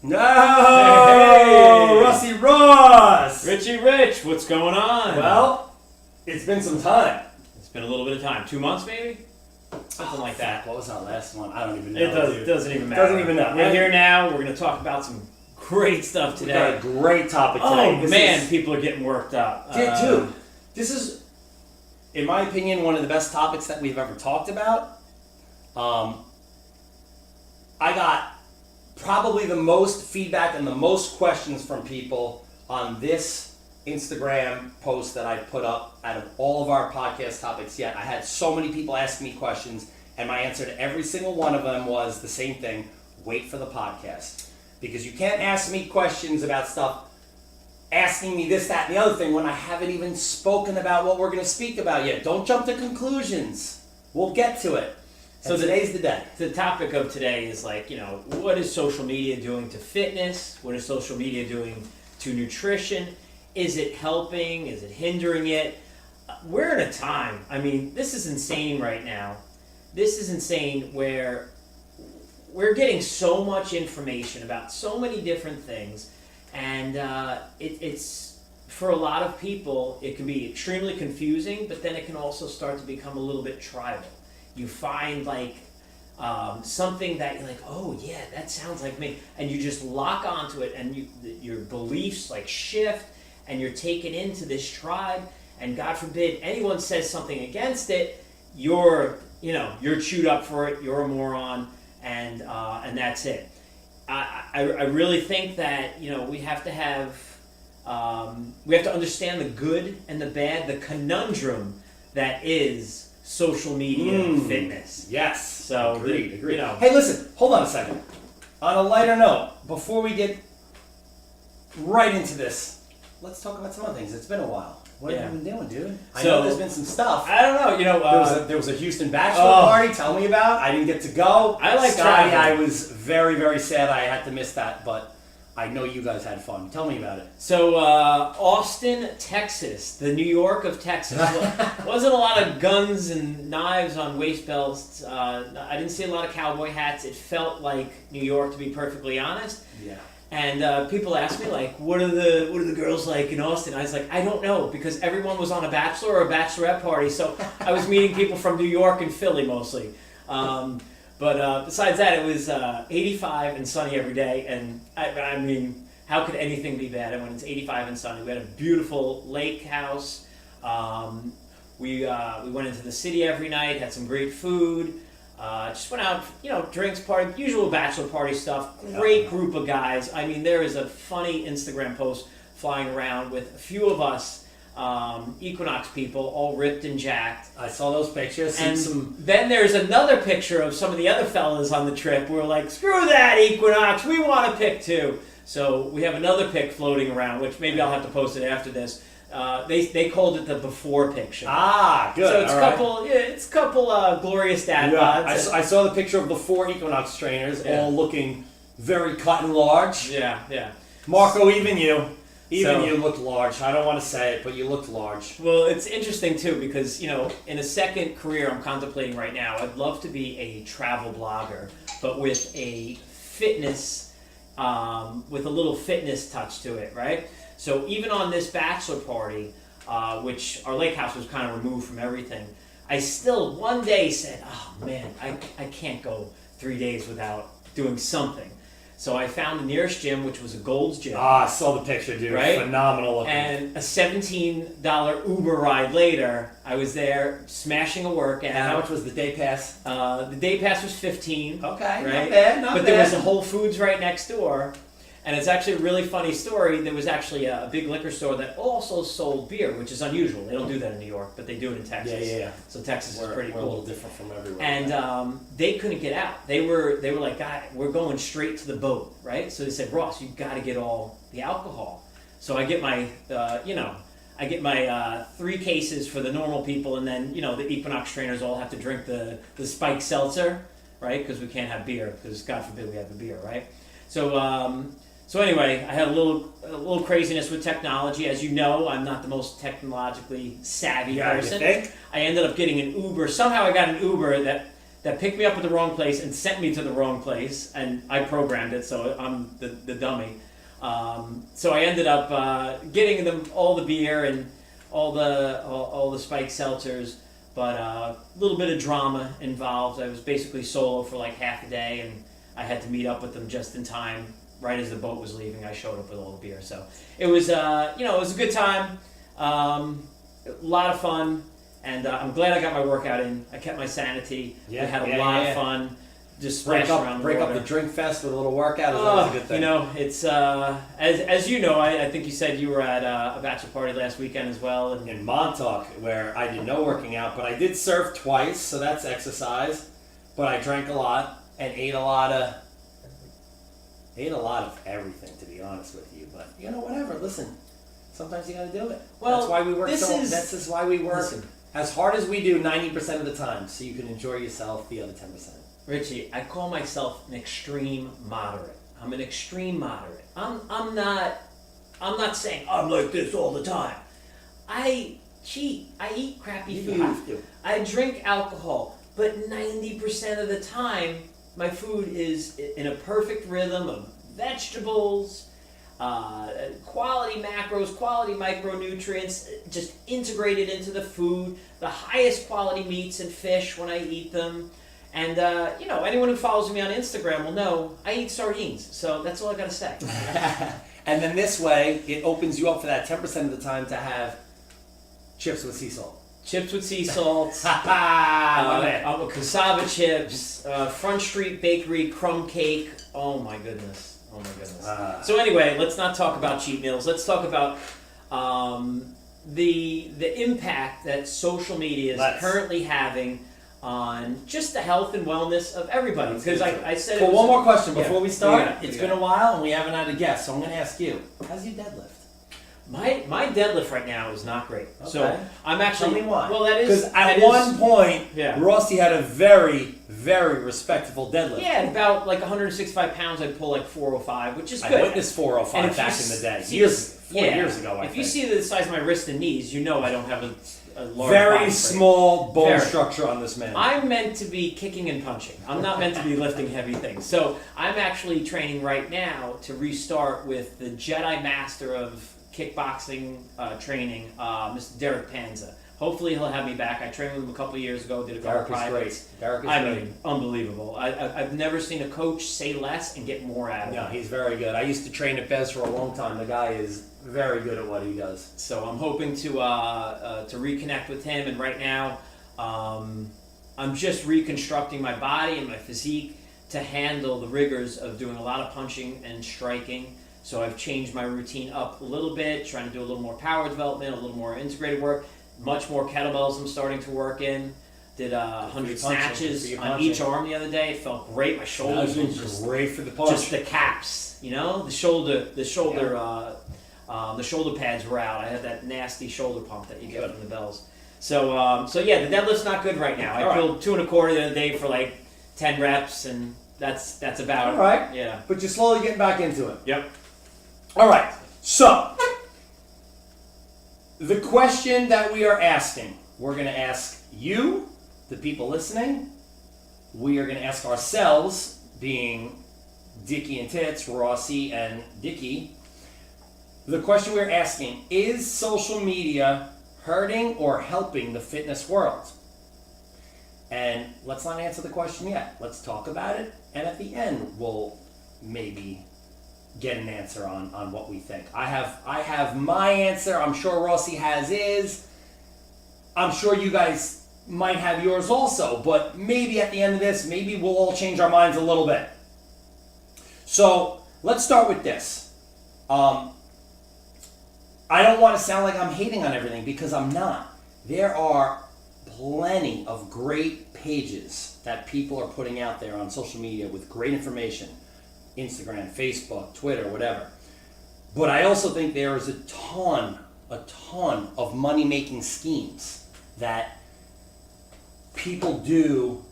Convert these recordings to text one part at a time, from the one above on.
No! Hey! Rusty Ross! Richie Rich, what's going on? Well, it's been some time. It's been a little bit of time. 2 months, maybe? Something like that. What was our last one? I don't even know. It doesn't even matter. Doesn't even know. We're here now. We're going to talk about some great stuff We got today. a great topic today. Oh, man, people are getting worked up. Dude, this is, in my opinion, one of the best topics that we've ever talked about. I got probably the most feedback and the most questions from people on this Instagram post that I put up out of all of our podcast topics yet. I had so many people ask me questions, and my answer to every single one of them was the same thing: wait for the podcast. Because you can't ask me questions about stuff, asking me this, that, and the other thing when I haven't even spoken about what we're going to speak about yet. Don't jump to conclusions. We'll get to it. So today's the day. The topic of today is what is social media doing to fitness? What is social media doing to nutrition? Is it helping? Is it hindering it? We're in a time, this is insane right now. This is insane where we're getting so much information about so many different things, and it's for a lot of people, it can be extremely confusing, but then it can also start to become a little bit tribal. You find something that you're like, oh yeah, that sounds like me, and you just lock onto it, and your beliefs shift, and you're taken into this tribe, and God forbid anyone says something against it, you're chewed up for it, you're a moron, and that's it. I really think that we have to understand the good and the bad, the conundrum that is social media fitness. Yes. So agreed. Hey, listen, hold on a second. On a lighter note, before we get right into this, let's talk about some other things. It's been a while. What have you been doing, dude? I know there's been some stuff. I don't know. There was a Houston bachelor party. Tell me about. I didn't get to go. I like Scotty. traveling. I was very, very sad I had to miss that, but I know you guys had fun. Tell me about it. So, Austin, Texas, the New York of Texas. Wasn't a lot of guns and knives on waist belts. I didn't see a lot of cowboy hats. It felt like New York, to be perfectly honest. Yeah. And people ask me, what are the girls like in Austin? I was like, I don't know, because everyone was on a bachelor or a bachelorette party. So I was meeting people from New York and Philly mostly. But besides that, it was 85 and sunny every day, and how could anything be bad when it's 85 and sunny? We had a beautiful lake house. We went into the city every night, had some great food. Just went out, drinks, party, usual bachelor party stuff. Great group of guys. There is a funny Instagram post flying around with a few of us. Equinox people, all ripped and jacked. I saw those pictures. And then there's another picture of some of the other fellas on the trip. We're like, screw that, Equinox, we want a pic too. So we have another pic floating around, which maybe I'll have to post it after this. They called it the before picture. Ah, good. So it's a couple glorious dad bods. I saw the picture of the 4 Equinox trainers, all looking very cut and large. Yeah. Marco, even you looked large. I don't want to say it, but you looked large. Well, it's interesting too because, in a second career I'm contemplating right now, I'd love to be a travel blogger, but with a fitness, with a little fitness touch to it, right? So even on this bachelor party, which our lake house was kind of removed from everything, I still one day said, oh man, I can't go 3 days without doing something. So I found the nearest gym, which was a Gold's Gym. Ah, I saw the picture, dude. Right? Phenomenal looking. And a $17 Uber ride later, I was there smashing a workout. And how much was the day pass? The day pass was $15. Okay, right? not bad. But there was a Whole Foods right next door. And it's actually a really funny story. There was actually a big liquor store that also sold beer, which is unusual. They don't do that in New York, but they do it in Texas. Yeah. So Texas is pretty cool. We're a little different from everywhere. And they couldn't get out. They were like, God, we're going straight to the boat, right? So they said, Ross, you've got to get all the alcohol. So I get my, I get my 3 cases for the normal people, and then the Equinox trainers all have to drink the spiked seltzer, right? Because we can't have beer, because God forbid we have a beer, right? So anyway, I had a little craziness with technology. As you know, I'm not the most technologically savvy person. You think? I ended up getting an Uber. Somehow I got an Uber that that picked me up at the wrong place and sent me to the wrong place, and I programmed it, so I'm the dummy. So I ended up getting them all the beer and all the spiked seltzers, but a little bit of drama involved. I was basically solo for like half a day, and I had to meet up with them just in time. Right as the boat was leaving, I showed up with all the beer. So it was, it was a good time, a lot of fun, and I'm glad I got my workout in. I kept my sanity. Yeah, we had a lot of fun. Just break splashing around up the the water. drink fest with a little workout is always a good thing. It's as you know, I think you said you were at a bachelor party last weekend as well, and In Montauk, where I did no working out, but I did surf twice, so that's exercise. But I drank a lot and ate a lot of everything, to be honest with you. But whatever. Listen, sometimes you got to do it. Well, that's why we work. this This is why we work listen. as hard as we do 90% of the time, so you can enjoy yourself the other 10%. Richie, I call myself an extreme moderate. I'm an extreme moderate. I'm not saying I'm like this all the time. I cheat. I eat crappy You food. have to. I drink alcohol, but 90% of the time, my food is in a perfect rhythm of vegetables, quality macros, quality micronutrients, just integrated into the food, the highest quality meats and fish when I eat them. And, anyone who follows me on Instagram will know I eat sardines. So that's all I got to say. And then this way, it opens you up for that 10% of the time to have chips with sea salt. Chips with sea salt. My man. Cassava chips, Front Street Bakery crumb cake. Oh my goodness. So anyway, let's not talk about cheat meals. Let's talk about the impact that social media is currently having on just the health and wellness of everybody. Because I said. Well, one more question before Yeah. we start. Yeah. It's been a while and we haven't had a guest, so I'm going to ask you: how's your deadlift? My deadlift right now is not great. So Okay. I'm actually. Tell me why. Well, that is because at that one is- point, Yeah. Rossi had a very, very respectable deadlift. Yeah, at about like 165 pounds, I'd pull like 405, which is I good. witnessed 405 And if you back in the day, see years, this- 4 yeah. years ago. I If you think. see the size of my wrist and knees, you know I don't have a large Very body frame. small bone Very. structure on this man. I'm meant to be kicking and punching. I'm not meant to be lifting heavy things. So I'm actually training right now to restart with the Jedi Master of kickboxing training, Mr. Derek Panza. Hopefully he'll have me back. I trained with him a couple of years ago. Did a couple Derek is privates. great. Derek is I great. mean, unbelievable. I've never seen a coach say less and get more out of No, it. he's very good. I used to train at Bez for a long time. The guy is very good at what he does. So I'm hoping to reconnect with him. And right now, I'm just reconstructing my body and my physique to handle the rigors of doing a lot of punching and striking. So I've changed my routine up a little bit, trying to do a little more power development, a little more integrated work, much more kettlebells I'm starting to work in. Did 100 for your punching, snatches for your on each punching. arm the other day. It felt great. My shoulders were just great for the punch. just the caps, the shoulder pads were out. I had that nasty shoulder pump that you get Good. from the bells. So yeah, the deadlift's not good right now. I All right. pulled 2 1/4 the other day for like 10 reps, and that's about it. All right. Yeah. But you're slowly getting back into it. Yep. All right. So, the question that we are asking, we're going to ask you, the people listening. We are going to ask ourselves, being Dickie and Tits, Rossi and Dickie. The question we're asking, is social media hurting or helping the fitness world? And let's not answer the question yet. Let's talk about it, and at the end, we'll maybe get an answer on what we think. I have my answer. I'm sure Rossi has his. I'm sure you guys might have yours also, but maybe at the end of this, maybe we'll all change our minds a little bit. So let's start with this. I don't want to sound like I'm hating on everything, because I'm not. There are plenty of great pages that people are putting out there on social media with great information. Instagram, Facebook, Twitter, whatever. But I also think there is a ton of money-making schemes that people do,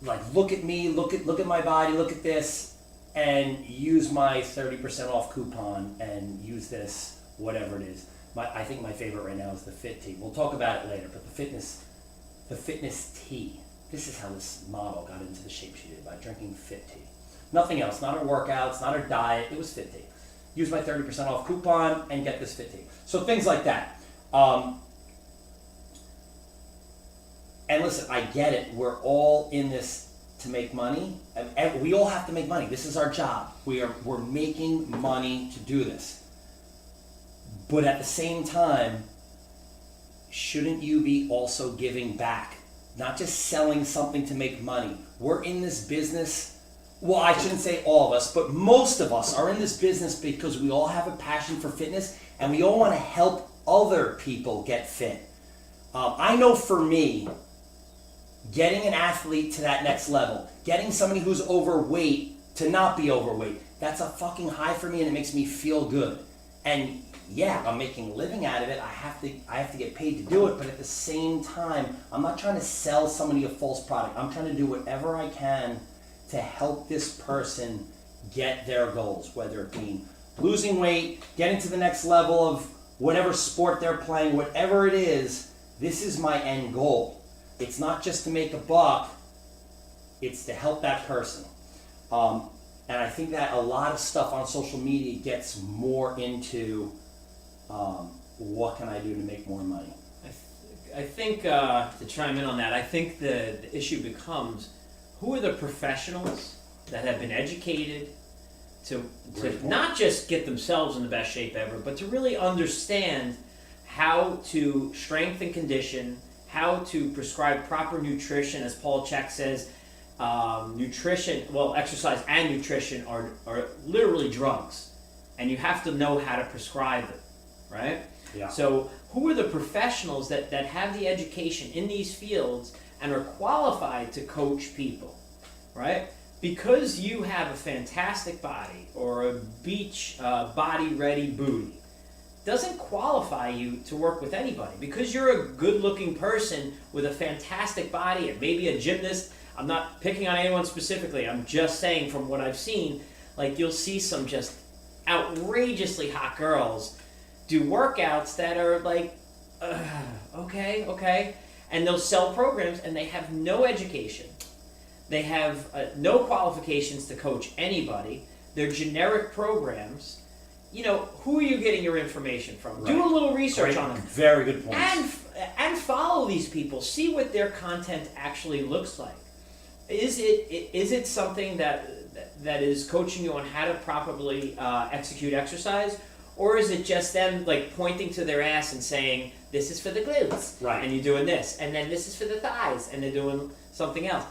like, look at me, look at my body, look at this, and use my 30% off coupon and use this, whatever it is. I think my favorite right now is the Fit Tee. We'll talk about it later, but the fitness tee, this is how this model got into the shape she did, by drinking Fit Tea. Nothing else, not her workouts, not her diet, it was Fit Tea. Use my 30% off coupon and get this Fit Tea. So things like that. And listen, I get it. We're all in this to make money. And we all have to make money. This is our job. We're making money to do this. But at the same time, shouldn't you be also giving back? Not just selling something to make money. We're in this business. Well, I shouldn't say all of us, but most of us are in this business because we all have a passion for fitness and we all want to help other people get fit. I know for me, getting an athlete to that next level, getting somebody who's overweight to not be overweight, that's a fucking high for me and it makes me feel good. And yeah, I'm making a living out of it. I have to get paid to do it, but at the same time, I'm not trying to sell somebody a false product. I'm trying to do whatever I can to help this person get their goals, whether it be losing weight, getting to the next level of whatever sport they're playing, whatever it is, this is my end goal. It's not just to make a buck, it's to help that person. And I think that a lot of stuff on social media gets more into what can I do to make more money. I think to chime in on that, I think the issue becomes, who are the professionals that have been educated to not just get themselves in the best shape ever, but to really understand how to strengthen condition, how to prescribe proper nutrition, as Paul Chek says. Exercise and nutrition are literally drugs, and you have to know how to prescribe it, right? Yeah. So who are the professionals that have the education in these fields and are qualified to coach people, right? Because you have a fantastic body or a beach body-ready booty doesn't qualify you to work with anybody. Because you're a good-looking person with a fantastic body and maybe a gymnast. I'm not picking on anyone specifically. I'm just saying from what I've seen, like you'll see some just outrageously hot girls do workouts that are like, okay. And they'll sell programs and they have no education. They have no qualifications to coach anybody. They're generic programs. You know, who are you getting your information from? Right. Do a little research on them. Very good point. And follow these people. See what their content actually looks like. Is it something that is coaching you on how to properly execute exercise? Or is it just them like pointing to their ass and saying, this is for the glutes, right, and you're doing this, and then this is for the thighs, and they're doing something else?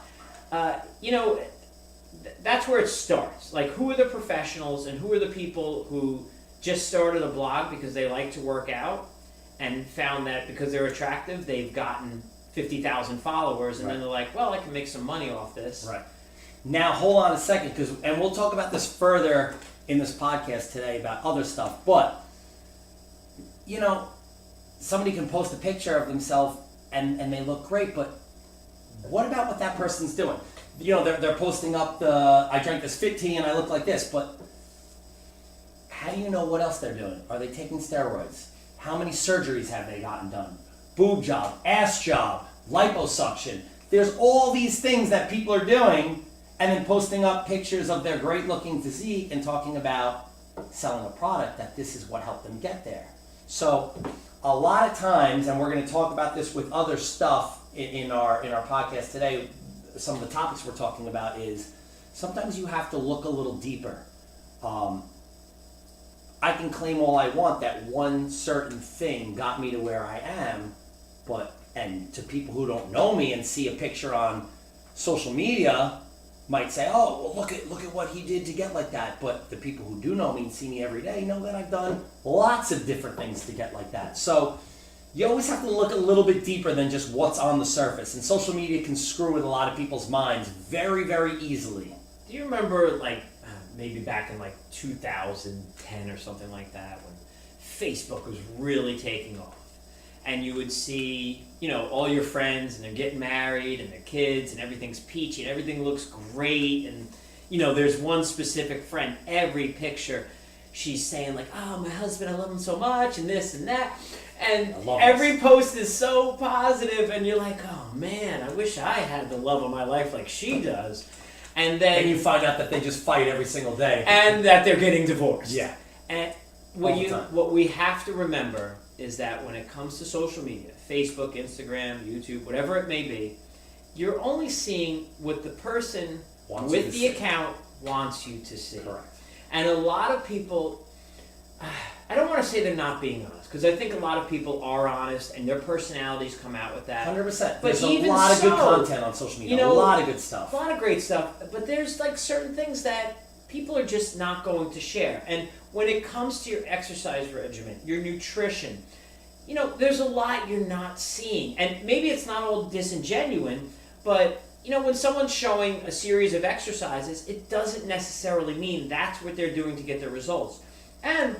That's where it starts. Like, who are the professionals and who are the people who just started a blog because they like to work out and found that because they're attractive, they've gotten 50,000 followers, and right, then they're like, well, I can make some money off this. Right. Now, hold on a second, and we'll talk about this further in this podcast today about other stuff, but, you know, somebody can post a picture of themselves and they look great, but what about what that person's doing? You know, they're posting up I drank this Fit Tea and I look like this, but how do you know what else they're doing? Are they taking steroids? How many surgeries have they gotten done? Boob job, ass job, liposuction. There's all these things that people are doing and then posting up pictures of their great looking physique and talking about selling a product that this is what helped them get there. So a lot of times, and we're going to talk about this with other stuff in our podcast today, some of the topics we're talking about is sometimes you have to look a little deeper. I can claim all I want that one certain thing got me to where I am, and to people who don't know me and see a picture on social media might say, oh, well, look at what he did to get like that. But the people who do know me and see me every day know that I've done lots of different things to get like that. So you always have to look a little bit deeper than just what's on the surface. And social media can screw with a lot of people's minds very, very easily. Do you remember, like, maybe back in like 2010 or something like that, when Facebook was really taking off? And you would see, you know, all your friends and they're getting married and their kids and everything's peachy and everything looks great. And, you know, there's one specific friend, every picture she's saying like, oh, my husband, I love him so much and this and that. And I love every post is so positive, and you're like, oh man, I wish I had the love of my life like she does. And then And you find out that they just fight every single day. and that they're getting divorced. Yeah. And All the time. what we have to remember is that when it comes to social media, Facebook, Instagram, YouTube, whatever it may be, you're only seeing what the person Wants you with to the see. account wants you to see. Correct. And a lot of people, I don't want to say they're not being honest, because I think a lot of people are honest and their personalities come out with that. 100%. But There's a even lot of good so, content on social media. you know, a lot of good A stuff. lot of great stuff, but there's like certain things that people are just not going to share. And when it comes to your exercise regimen, your nutrition, you know, there's a lot you're not seeing. And maybe it's not all disingenuous, but you know, when someone's showing a series of exercises, it doesn't necessarily mean that's what they're doing to get their results. And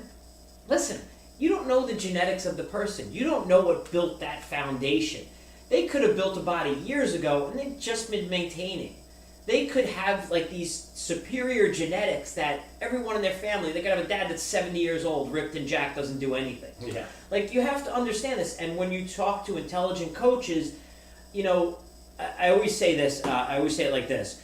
listen, you don't know the genetics of the person. You don't know what built that foundation. They could have built a body years ago and they've just been maintaining. They could have like these superior genetics that everyone in their family, they could have a dad that's 70 years old, ripped and jacked, doesn't do anything. Yeah. Like, you have to understand this. And when you talk to intelligent coaches, you know, I always say this, I always say it like this.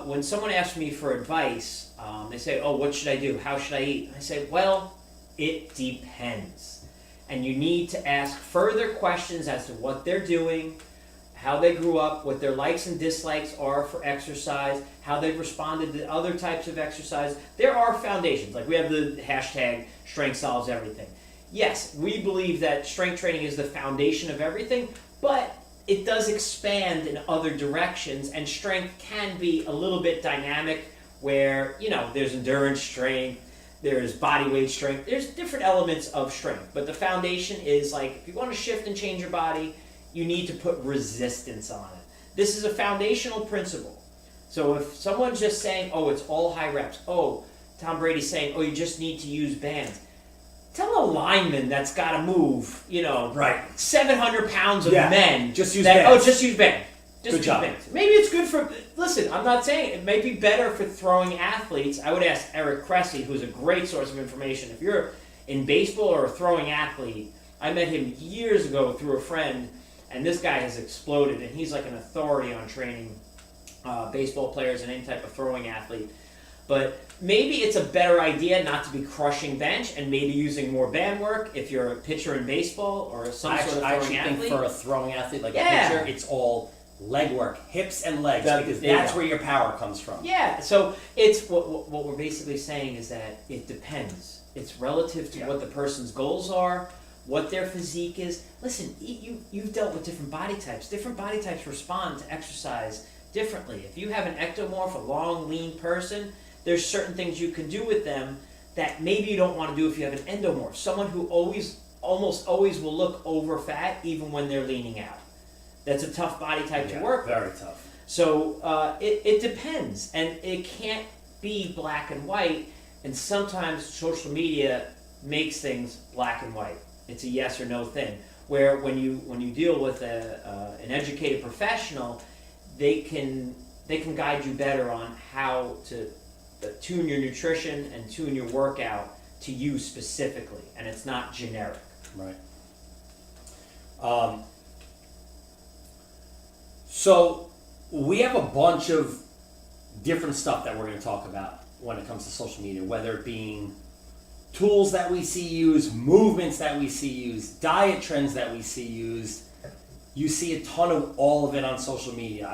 When someone asks me for advice, they say, oh, what should I do? How should I eat? I say, well, it depends. And you need to ask further questions as to what they're doing, how they grew up, what their likes and dislikes are for exercise, how they've responded to other types of exercise. There are foundations. Like, we have the hashtag strength solves everything. Yes, we believe that strength training is the foundation of everything, but it does expand in other directions, and strength can be a little bit dynamic where, you know, there's endurance strength, there's body weight strength, there's different elements of strength. But the foundation is like, if you want to shift and change your body, you need to put resistance on it. This is a foundational principle. So if someone's just saying, oh, it's all high reps, oh, Tom Brady's saying, oh, you just need to use bands. Tell a lineman that's got to move, you know, Right. 700 pounds of Yeah. men. Just use that, bands. Oh, just use bands. Just Good use job. bands. Maybe it's good for, listen, I'm not saying it may be better for throwing athletes. I would ask Eric Cressy, who's a great source of information. If you're in baseball or a throwing athlete, I met him years ago through a friend, and this guy has exploded, and he's like an authority on training baseball players and any type of throwing athlete. But maybe it's a better idea not to be crushing bench and maybe using more band work if you're a pitcher in baseball or some sort of I throwing actually athlete. think for a throwing athlete like Yeah. a pitcher, it's all leg work, hips and legs, because there you that's go. where your power comes from. Yeah, so it's what we're basically saying is that it depends. It's relative to Yeah. what the person's goals are, what their physique is. Listen, you've dealt with different body types. Different body types respond to exercise differently. If you have an ectomorph, a long, lean person, there's certain things you can do with them that maybe you don't want to do if you have an endomorph. Someone who almost always will look over fat even when they're leaning out. That's a tough body type to work with. Very tough. So it depends, and it can't be black and white. And sometimes social media makes things black and white. It's a yes or no thing. Where when you deal with an educated professional, they can guide you better on how to tune your nutrition and tune your workout to you specifically, and it's not generic. Right. So we have a bunch of different stuff that we're going to talk about when it comes to social media, whether it being tools that we see used, movements that we see used, diet trends that we see used. You see a ton of all of it on social media.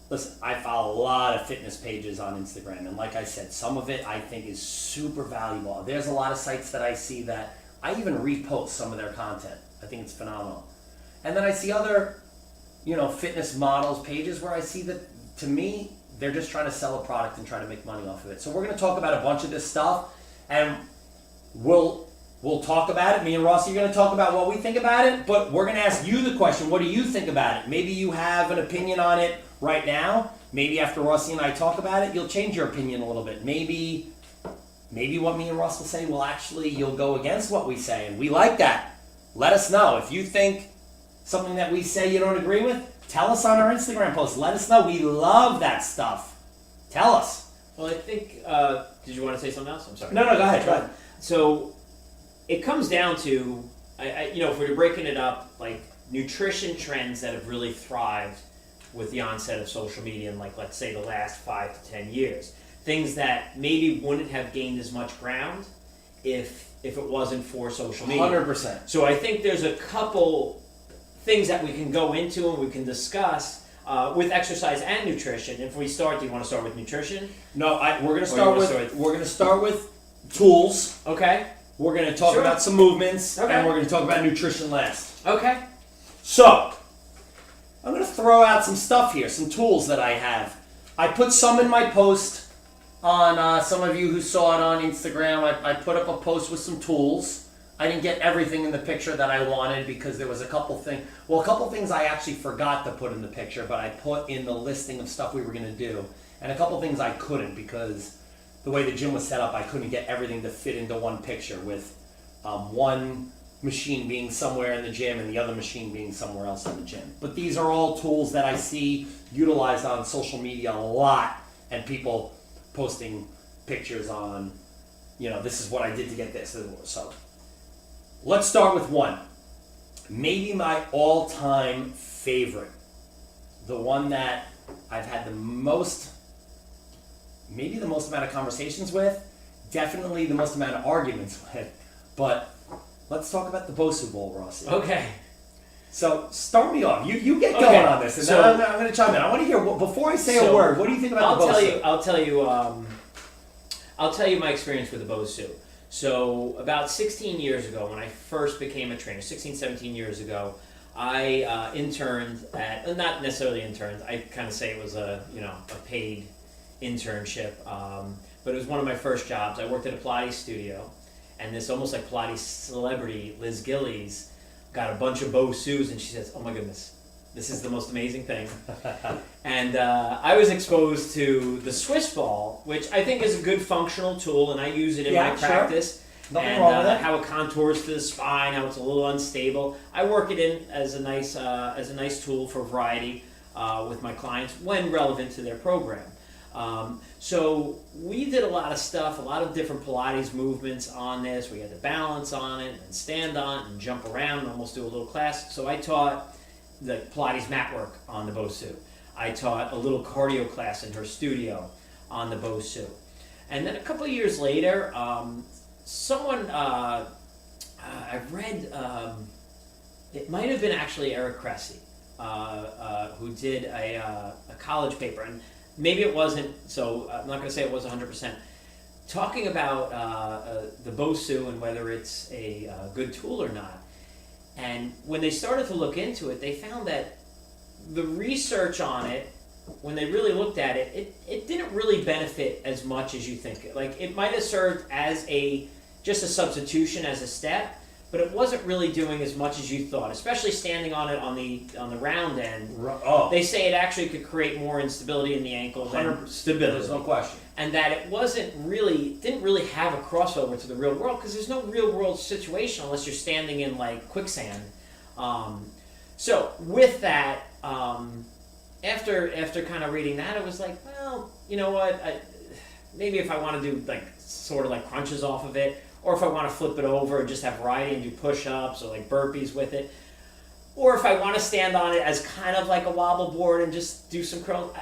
Listen, I follow a lot of fitness pages on Instagram, and like I said, some of it I think is super valuable. There's a lot of sites that I see that I even repost some of their content. I think it's phenomenal. And then I see other, fitness models pages where I see that, to me, they're just trying to sell a product and try to make money off of it. So we're going to talk about a bunch of this stuff, and we'll talk about it. Me and Rossi are going to talk about what we think about it, but we're going to ask you the question, what do you think about it? Maybe you have an opinion on it right now. Maybe after Rossi and I talk about it, you'll change your opinion a little bit. Maybe what me and Ross will say, well, actually, you'll go against what we say, and we like that. Let us know. If you think something that we say you don't agree with, tell us on our Instagram post. Let us know. We love that stuff. Tell us. Well, I think. Did you want to say something else? I'm sorry. No, go ahead. So it comes down to if we're breaking it up, like nutrition trends that have really thrived with the onset of social media in, like, let's say the last 5 to 10 years, things that maybe wouldn't have gained as much ground if it wasn't for social media. 100%. So I think there's a couple things that we can go into and we can discuss with exercise and nutrition. If we start, do you want to start with nutrition? No, we're gonna Or start you with wanna start- we're gonna start with tools. Okay. We're gonna talk Sure. about some movements, Okay. and we're gonna talk about nutrition last. Okay. So, I'm gonna throw out some stuff here, some tools that I have. I put some in my post on some of you who saw it on Instagram. I put up a post with some tools. I didn't get everything in the picture that I wanted because there was a couple things I actually forgot to put in the picture, but I put in the listing of stuff we were gonna do, and a couple things I couldn't because the way the gym was set up, I couldn't get everything to fit into one picture with one machine being somewhere in the gym and the other machine being somewhere else in the gym. But these are all tools that I see utilized on social media a lot, and people posting pictures on, this is what I did to get this. So let's start with one. Maybe my all-time favorite. The one that I've had the most amount of conversations with, definitely the most amount of arguments with, but let's talk about the Bosu Bowl, Rossi. Okay. So start me off. You get Okay. going on this, and So- then I'm going to chime in. I want to hear, before I say a So, word, what do you think about the Bosu? I'll tell you my experience with the Bosu. So about 16 years ago, when I first became a trainer, 16, 17 years ago, I interned at, not necessarily interned, I kind of say it was a paid internship, but it was one of my first jobs. I worked at a Pilates studio, and this almost like Pilates celebrity, Liz Gillies, got a bunch of Bosus, and she says, "Oh my goodness, this is the most amazing thing." And I was exposed to the Swiss ball, which I think is a good functional tool, and I use it in my Sure. practice. Nothing And wrong with that. how it contours to the spine, how it's a little unstable. I work it in as a nice tool for variety with my clients when relevant to their program. So we did a lot of stuff, a lot of different Pilates movements on this. We had to balance on it and stand on it and jump around and almost do a little class. So I taught the Pilates mat work on the Bosu. I taught a little cardio class in her studio on the Bosu. And then a couple of years later, someone, I read, it might have been actually Eric Cressy, who did a college paper, and maybe it wasn't, so I'm not going to say it was 100%, talking about the Bosu and whether it's a good tool or not. And when they started to look into it, they found that the research on it, when they really looked at it, it didn't really benefit as much as you think. Like, it might have served as just a substitution as a step, but it wasn't really doing as much as you thought, especially standing on it on the round end. Oh, They say it actually could create more instability in the ankle than stability. there's no question. And that it didn't really have a crossover to the real world, because there's no real world situation unless you're standing in like quicksand. So with that, after kind of reading that, I was like, well, you know what? Maybe if I want to do like sort of like crunches off of it, or if I want to flip it over and just have variety and do push-ups or like burpees with it, or if I want to stand on it as kind of like a wobble board and just do some curls.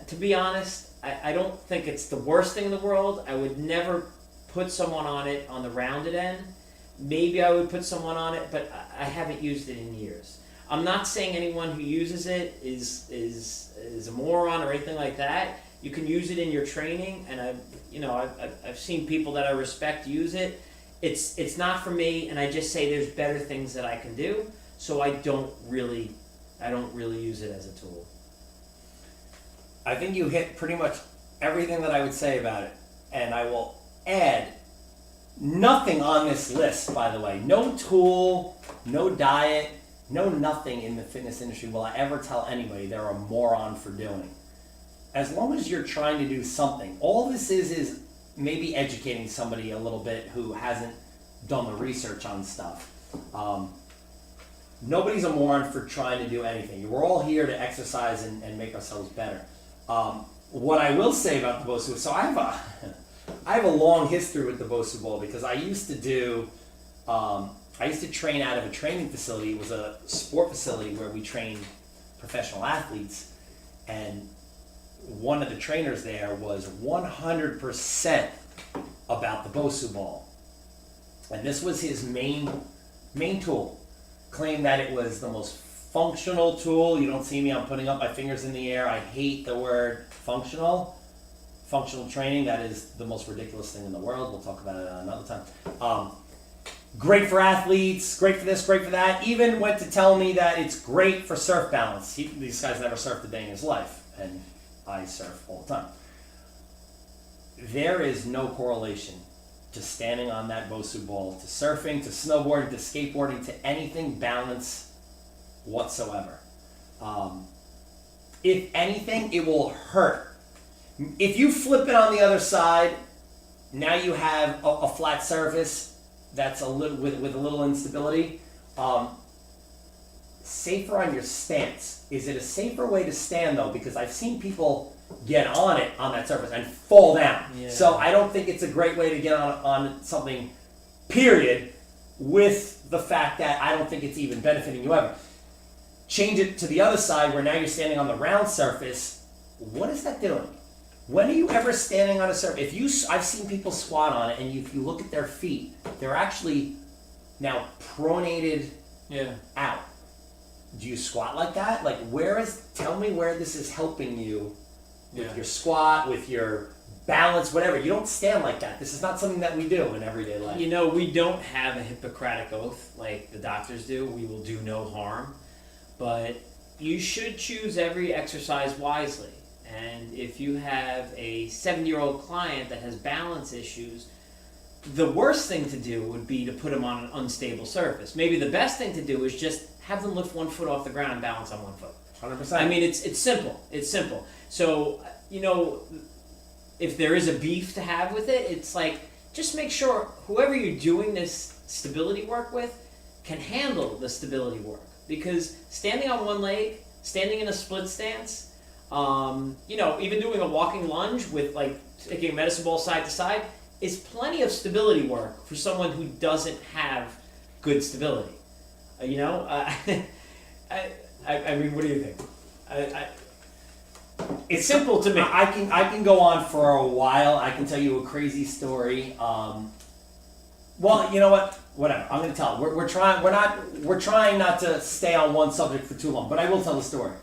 To be honest, I don't think it's the worst thing in the world. I would never put someone on it on the rounded end. Maybe I would put someone on it, but I haven't used it in years. I'm not saying anyone who uses it is a moron or anything like that. You can use it in your training, and I've seen people that I respect use it. It's not for me, and I just say there's better things that I can do. So I don't really use it as a tool. I think you hit pretty much everything that I would say about it, and I will add nothing on this list, by the way. No tool, no diet, no nothing in the fitness industry will I ever tell anybody they're a moron for doing. As long as you're trying to do something, all this is maybe educating somebody a little bit who hasn't done the research on stuff. Nobody's a moron for trying to do anything. We're all here to exercise and make ourselves better. What I will say about the Bosu, so I have a long history with the Bosu Ball because I used to do I used to train out of a training facility. It was a sport facility where we trained professional athletes, and one of the trainers there was 100% about the Bosu ball. And this was his main tool. Claimed that it was the most functional tool. You don't see me, I'm putting up my fingers in the air. I hate the word functional. Functional training, that is the most ridiculous thing in the world. We'll talk about it another time. Great for athletes, great for this, great for that. Even went to tell me that it's great for surf balance. These guys never surfed a day in his life, and I surf all the time. There is no correlation to standing on that Bosu ball, to surfing, to snowboarding, to skateboarding, to anything balance whatsoever. If anything, it will hurt. If you flip it on the other side, now you have a flat surface that's a little with a little instability. Safer on your stance. Is it a safer way to stand though? Because I've seen people get on it on that surface and fall down. Yeah. So I don't think it's a great way to get on something, period, with the fact that I don't think it's even benefiting you ever. Change it to the other side where now you're standing on the round surface. What is that doing? When are you ever standing on a surface? I've seen people squat on it, and if you look at their feet, they're actually now pronated out. Do you squat like that? Like, tell me where this is helping you with your squat, with your balance, whatever. You don't stand like that. This is not something that we do in everyday life. You know, we don't have a Hippocratic oath like the doctors do. We will do no harm. But you should choose every exercise wisely. And if you have a 70-year-old client that has balance issues, the worst thing to do would be to put them on an unstable surface. Maybe the best thing to do is just have them lift one foot off the ground and balance on one foot. 100%. I mean, it's simple. It's simple. So, you know, if there is a beef to have with it, it's like, just make sure whoever you're doing this stability work with can handle the stability work. Because standing on one leg, standing in a split stance, you know, even doing a walking lunge with like taking a medicine ball side to side is plenty of stability work for someone who doesn't have good stability. You know, I mean, what do you think? It's simple to me. I can go on for a while. I can tell you a crazy story. Well, you know what? Whatever. I'm going to tell it. We're trying not to stay on one subject for too long, but I will tell the story.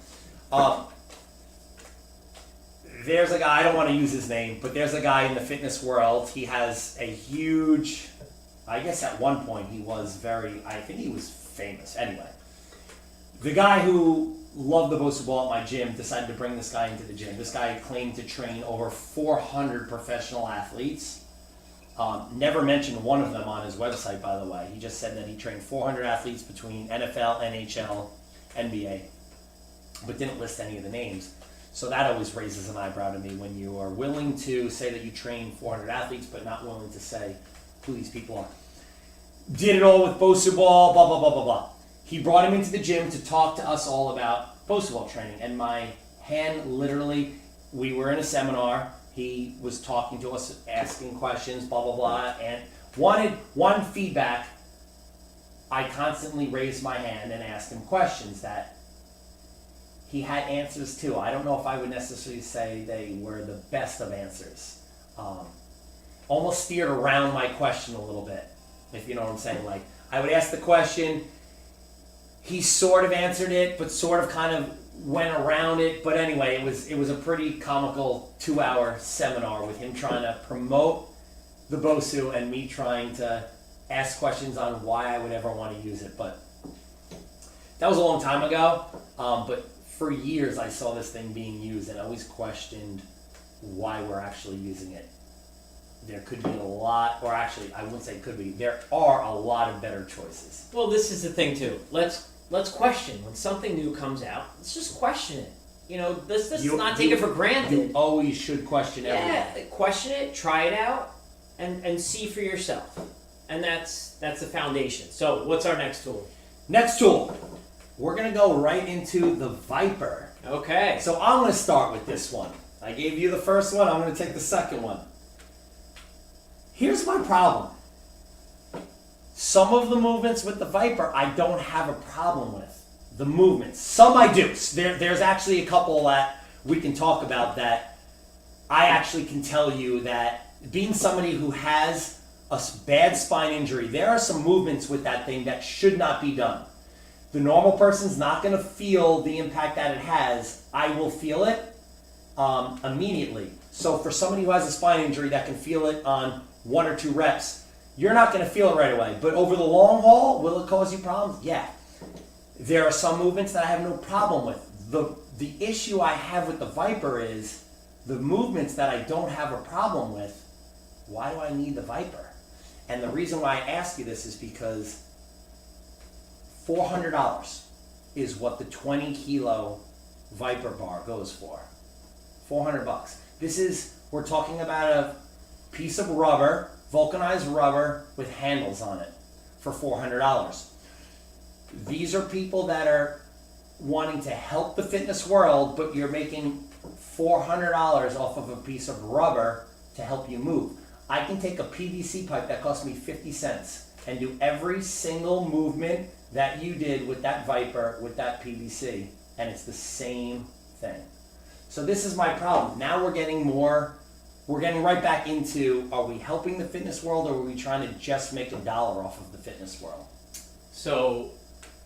There's a guy, I don't want to use his name, but there's a guy in the fitness world. He has a huge, I guess at one point I think he was famous. Anyway, the guy who loved the Bosu ball at my gym decided to bring this guy into the gym. This guy claimed to train over 400 professional athletes. Never mentioned one of them on his website, by the way. He just said that he trained 400 athletes between NFL, NHL, NBA, but didn't list any of the names. So that always raises an eyebrow to me when you are willing to say that you train 400 athletes, but not willing to say who these people are. Did it all with Bosu ball, blah, blah, blah, blah, blah. He brought him into the gym to talk to us all about Bosu ball training, and my hand literally, we were in a seminar, he was talking to us, asking questions, blah, blah, blah, and wanted one feedback. I constantly raised my hand and asked him questions that he had answers to. I don't know if I would necessarily say they were the best of answers. Almost steered around my question a little bit, if you know what I'm saying. Like, I would ask the question, he sort of answered it, but sort of kind of went around it. But anyway, it was a pretty comical 2-hour seminar with him trying to promote the Bosu and me trying to ask questions on why I would ever want to use it. But that was a long time ago. But for years I saw this thing being used and I always questioned why we're actually using it. There could be a lot, or actually I wouldn't say could be, there are a lot of better choices. Well, this is the thing too. Let's question. When something new comes out, let's just question it. You know, let's not take it for granted. You always should question everything. Yeah, question it, try it out, and see for yourself. And that's the foundation. So what's our next tool? Next tool. We're going to go right into the Viper. Okay. So I'm going to start with this one. I gave you the first one. I'm going to take the second one. Here's my problem. Some of the movements with the Viper I don't have a problem with. The movements. Some I do. There's actually a couple that we can talk about that I actually can tell you that being somebody who has a bad spine injury, there are some movements with that thing that should not be done. The normal person's not going to feel the impact that it has. I will feel it immediately. So for somebody who has a spine injury that can feel it on 1 or 2 reps, you're not going to feel it right away. But over the long haul, will it cause you problems? Yeah. There are some movements that I have no problem with. The issue I have with the Viper is the movements that I don't have a problem with. Why do I need the Viper? And the reason why I ask you this is because $400 is what the 20 kilo Viper bar goes for. $400. We're talking about a piece of rubber, vulcanized rubber with handles on it for $400. These are people that are wanting to help the fitness world, but you're making $400 off of a piece of rubber to help you move. I can take a PVC pipe that cost me 50 cents and do every single movement that you did with that Viper, with that PVC, and it's the same thing. So this is my problem. Now we're getting right back into, are we helping the fitness world or are we trying to just make $1 off of the fitness world? So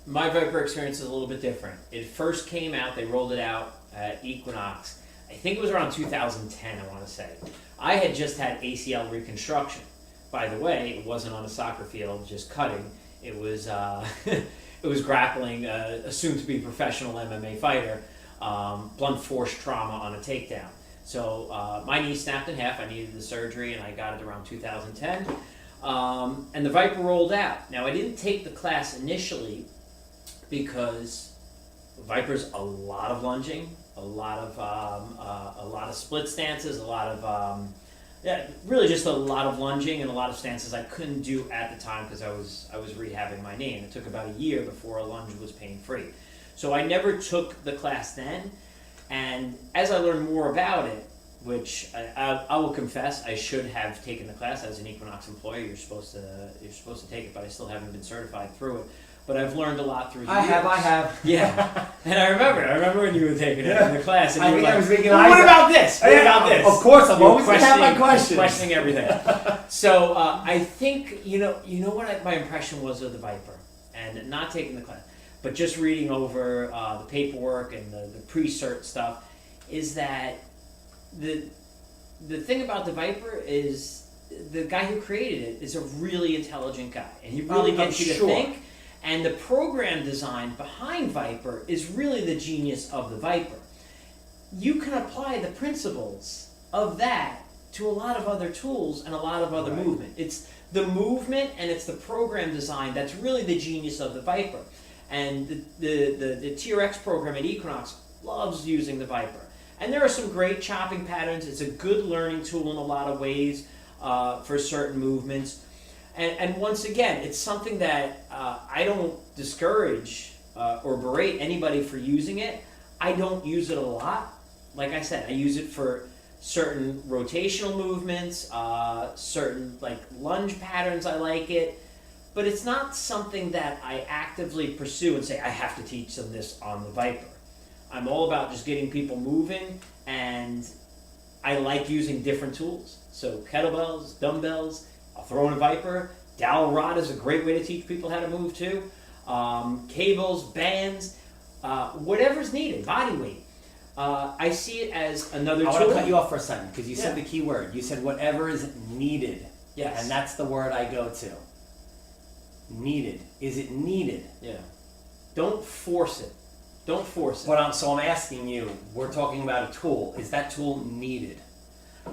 my Viper experience is a little bit different. It first came out, they rolled it out at Equinox. I think it was around 2010, I want to say. I had just had ACL reconstruction. By the way, it wasn't on a soccer field, just cutting. It was it was grappling a soon-to-be professional MMA fighter, blunt force trauma on a takedown. So my knee snapped in half. I needed the surgery, and I got it around 2010. And the Viper rolled out. Now, I didn't take the class initially because Viper's a lot of lunging, a lot of split stances, a lot of really just a lot of lunging and a lot of stances I couldn't do at the time because I was rehabbing my knee, and it took about a year before a lunge was pain-free. So I never took the class then, and as I learned more about it, which I will confess I should have taken the class as an Equinox employee. You're supposed to take it, but I still haven't been certified through it. But I've learned a lot through the years. I have. Yeah, and I remember when you were taking it in the class, and you were like, I was making well, what about this? What about this? Of course, I'm You were always going to have my questions. questioning everything. So I think you know what my impression was of the Viper, and not taking the class, but just reading over the paperwork and the pre-cert stuff, is that the thing about the Viper is the guy who created it is a really intelligent guy, and he really gets you to think. And the program design behind Viper is really the genius of the Viper. You can apply the principles of that to a lot of other tools and a lot of other movement. It's the movement and it's the program design that's really the genius of the Viper. And the TRX program at Equinox loves using the Viper. And there are some great chopping patterns. It's a good learning tool in a lot of ways for certain movements. And once again, it's something that I don't discourage or berate anybody for using it. I don't use it a lot. Like I said, I use it for certain rotational movements, certain like lunge patterns I like it. But it's not something that I actively pursue and say, I have to teach them this on the Viper. I'm all about just getting people moving, and I like using different tools. So kettlebells, dumbbells, I'll throw in a Viper. Dowel rod is a great way to teach people how to move too. Cables, bands, whatever's needed, body weight. I see it as another tool. I want to cut you off for a second because you said the key word. You said whatever is needed. Yes. And that's the word I go to. Needed. Is it needed? Yeah. Don't force it. Don't force it. But I'm asking you, we're talking about a tool. Is that tool needed?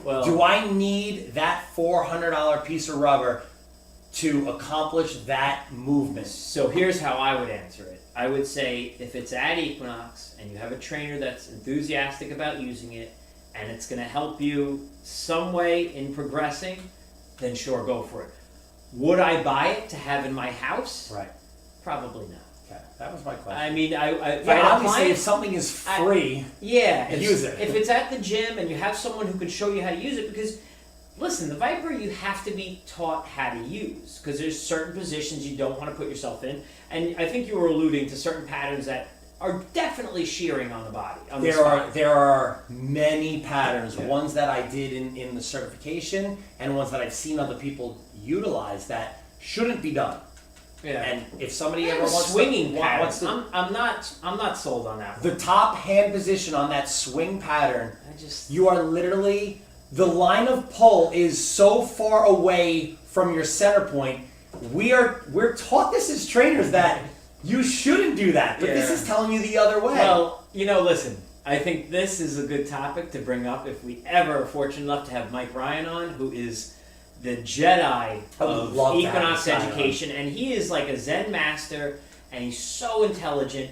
Well, do I need that $400 piece of rubber to accomplish that movement? So here's how I would answer it. I would say if it's at Equinox and you have a trainer that's enthusiastic about using it and it's going to help you some way in progressing, then sure, go for it. Would I buy it to have in my house? Right. Probably not. Okay, that was my question. I mean, obviously, if something is free, use it. If it's at the gym and you have someone who could show you how to use it, because listen, the Viper you have to be taught how to use because there's certain positions you don't want to put yourself in, and I think you were alluding to certain patterns that are definitely shearing on the body. On the spine. There are many patterns, Yeah. ones that I did in the certification and ones that I've seen other people utilize that shouldn't be done. Yeah. And if somebody Yeah, ever wants swinging to, pattern. wants to, I'm not sold on that. the top hand position on that swing pattern, I just you are literally, the line of pull is so far away from your center point. We're taught this as trainers that you shouldn't do that, but this Yeah. is telling you the other way. Well, listen, I think this is a good topic to bring up if we ever are fortunate enough to have Mike Ryan on, who is the Jedi I would of love to have Equinox this guy on. education, and he is like a Zen master, and he's so intelligent.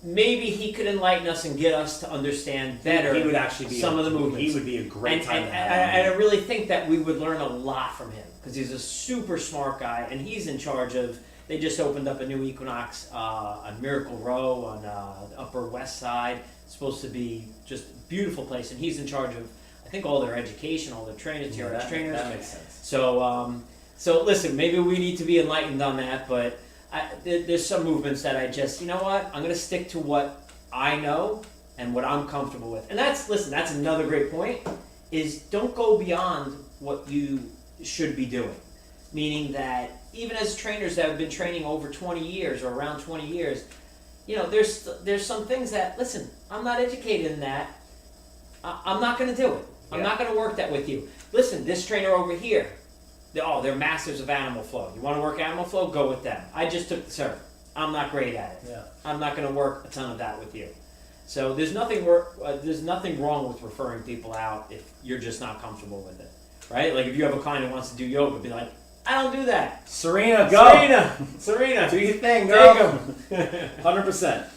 Maybe he could enlighten us and get us to understand better he would actually be some of the movements. He would be a great time and to have. and I really think that we would learn a lot from him because he's a super smart guy, and he's in charge of. They just opened up a new Equinox on Miracle Row on the Upper West Side. It's supposed to be just a beautiful place, and he's in charge of, I think, all their education, all their trainers, TRX trainers. That makes sense. So listen, maybe we need to be enlightened on that, but there's some movements that I just, you know what, I'm going to stick to what I know and what I'm comfortable with. And that's another great point, is don't go beyond what you should be doing. Meaning that even as trainers that have been training over 20 years or around 20 years, there's some things that, listen, I'm not educated in that. I'm not going to do it. I'm not going to work that with you. Listen, this trainer over here, they're masters of animal flow. You want to work animal flow? Go with them. I just took the cert. I'm not great at it. Yeah. I'm not going to work a ton of that with you. So there's nothing wrong with referring people out if you're just not comfortable with it, right? Like if you have a client who wants to do yoga, be like, I don't do that. Serena, go. Serena, Do your thing, take girl. 'em. 100%.